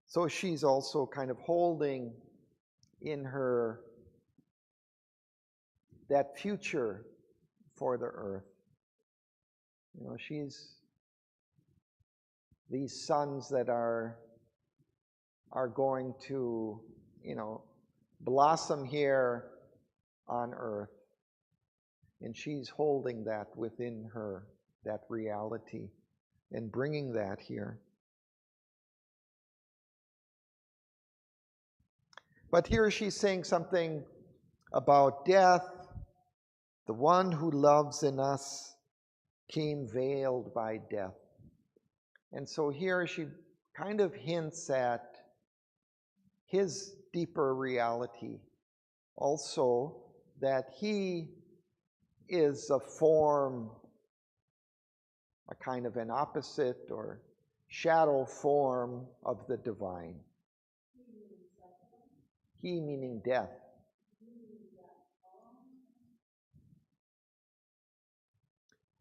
so she's also kind of holding in her that future for the earth. You know, she's these sons that are going to, you know, blossom here on earth. And she's holding that within her, that reality, and bringing that here. But here she's saying something about death. The one who loves in us came veiled by death. And so here she kind of hints at his deeper reality. Also, that he is a form, a kind of an opposite or shadow form of the divine. He meaning death.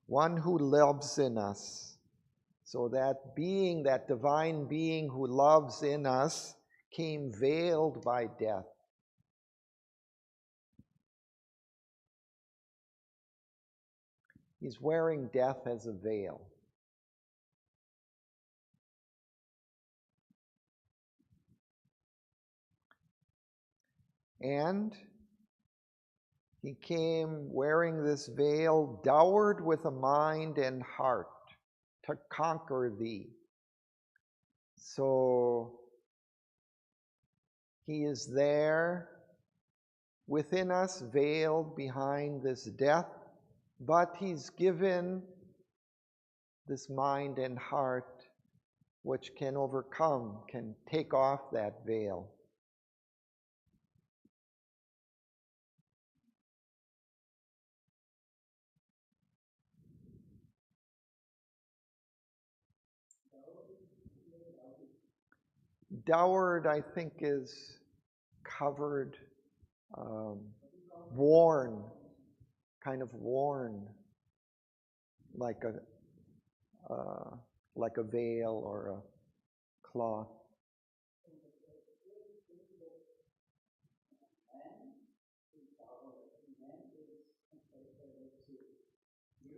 One who loves in us. So that being, that divine being who loves in us, came veiled by death. He's wearing death as a veil. And he came wearing this veil, dowered with a mind and heart to conquer thee. So he is there within us, veiled behind this death, but he's given this mind and heart which can overcome, can take off that veil. Dowered, I think, is covered, worn, kind of worn, like a veil or a cloth.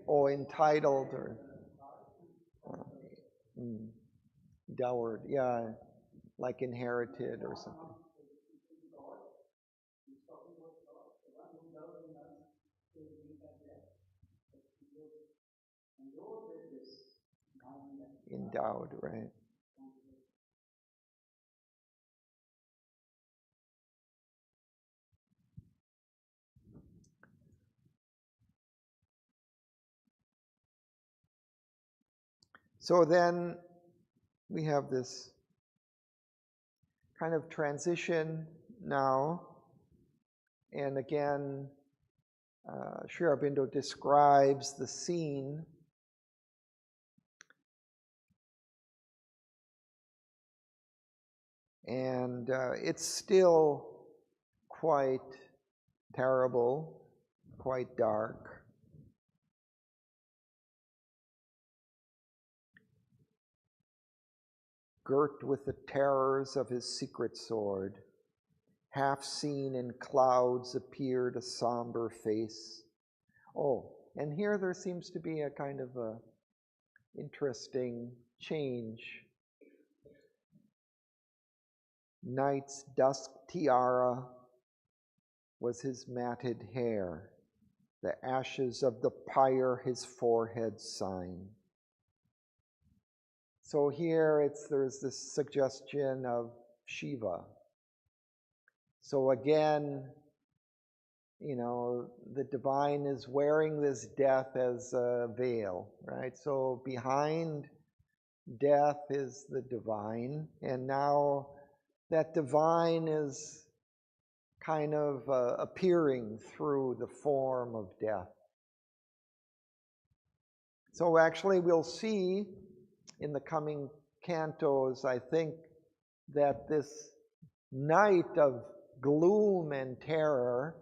Oh, entitled or dowered, yeah, like inherited or something. Endowed, right? So then we have this kind of transition now, and again, Sri Aurobindo describes the scene. And it's still quite terrible, quite dark. Girt with the terrors of his secret sword, half seen in clouds appeared a somber face. Oh, and here there seems to be a kind of a interesting change. Night's dusk tiara was his matted hair, the ashes of the pyre his forehead sign. So here there's this suggestion of Shiva. So again, the divine is wearing this death as a veil, right? So behind death is the divine, and now that divine is kind of appearing through the form of death. So actually we'll see in the coming cantos, I think, that this night of gloom and terror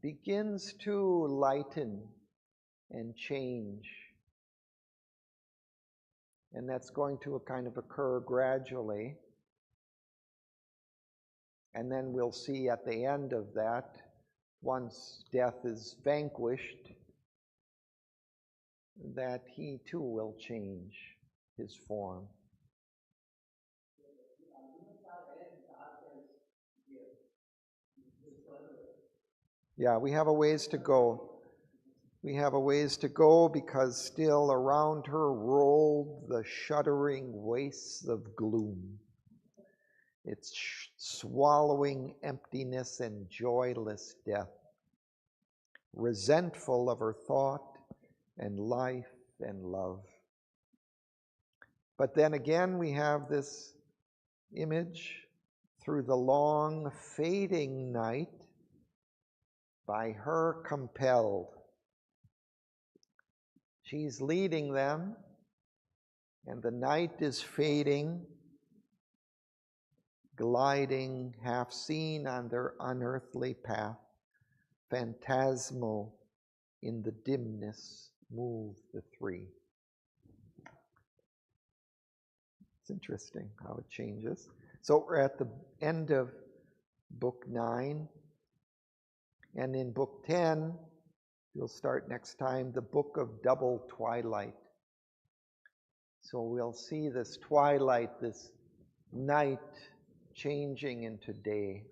begins to lighten and change. And that's going to kind of occur gradually. And then we'll see at the end of that, once death is vanquished, that he too will change his form. Yeah, we have a ways to go. We have a ways to go because still around her rolled the shuddering wastes of gloom. It's swallowing emptiness and joyless death, resentful of her thought and life and love. But then again, we have this image through the long fading night, by her compelled. She's leading them, and the night is fading, gliding half seen on their unearthly path. Phantasmal in the dimness move the three. It's interesting how it changes. So we're at the end of book 9. And in book 10, we'll start next time, the book of double twilight. So we'll see this twilight, this night changing into day.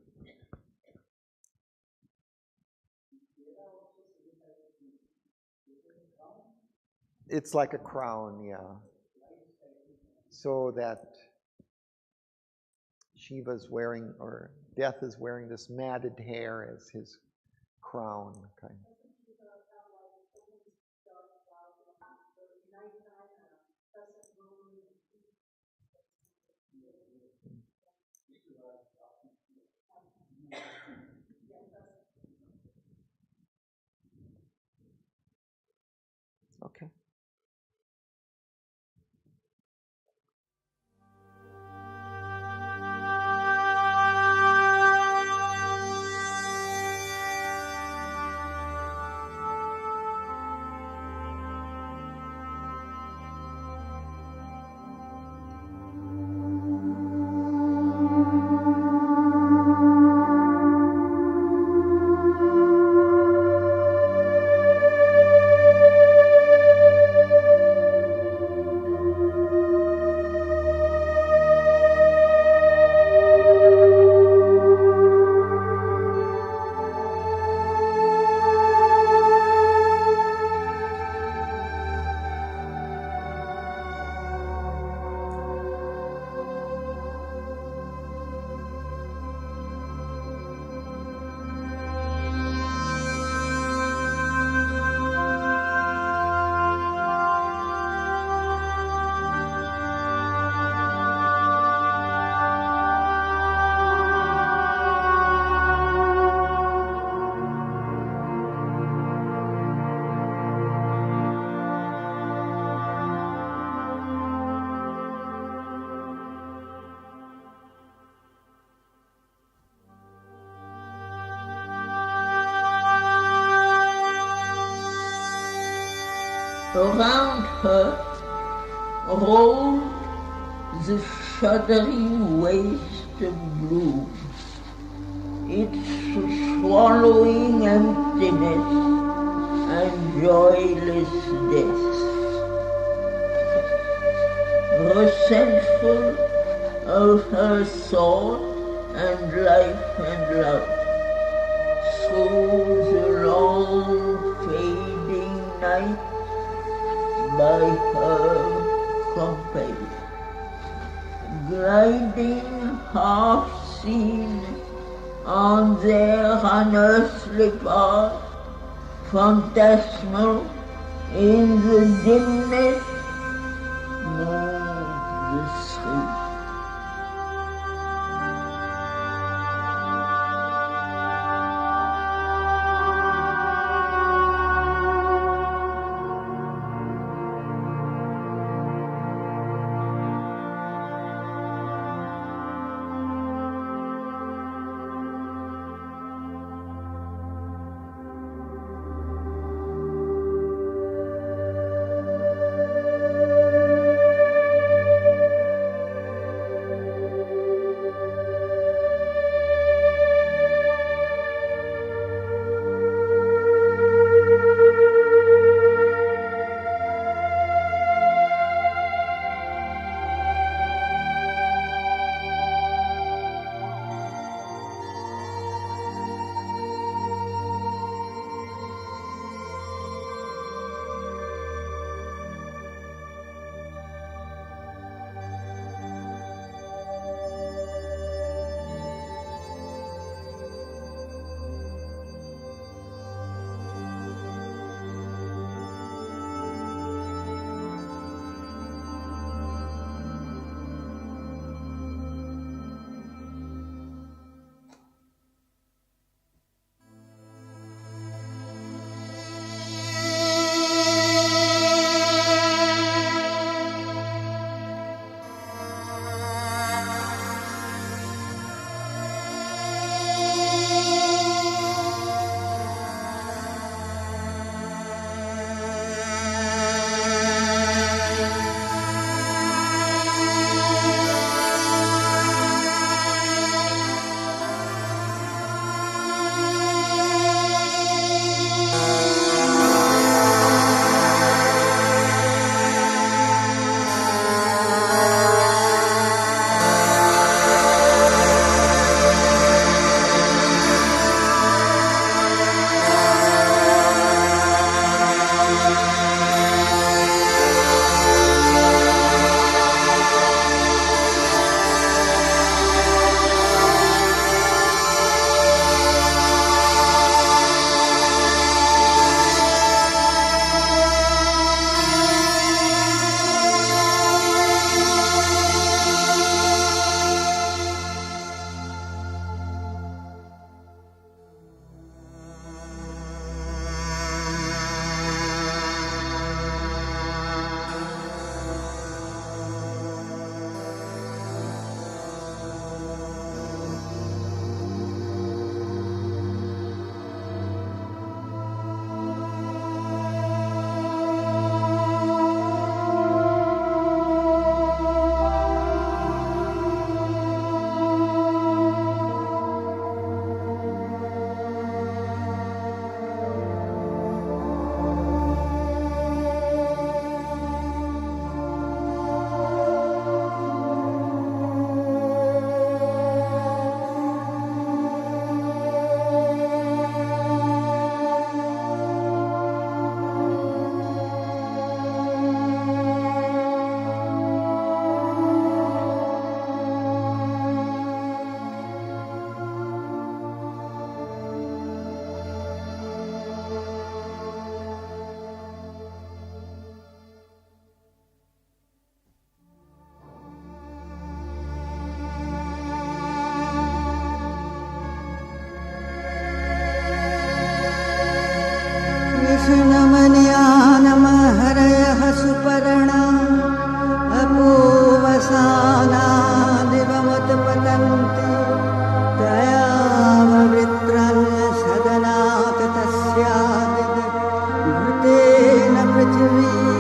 It's like a crown, yeah. So that Shiva's wearing, or Death is wearing this matted hair as his crown, kind of. Okay. Around her rolled the shuddering waste of gloom, its swallowing emptiness and joyless death. Resentful of her thought and life and love, through the long fading night by her compelled, gliding half seen on their unearthly path, phantasmal in the dimness, moved the street. कृष्णमन्यानमहरयः Suparna अपूवसाना दिवमुत्पतन्ति दयाववृत्रन्य सदनात् तस्यादिद् घृतेन पृथिवी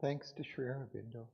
Thanks to Sri Aurobindo.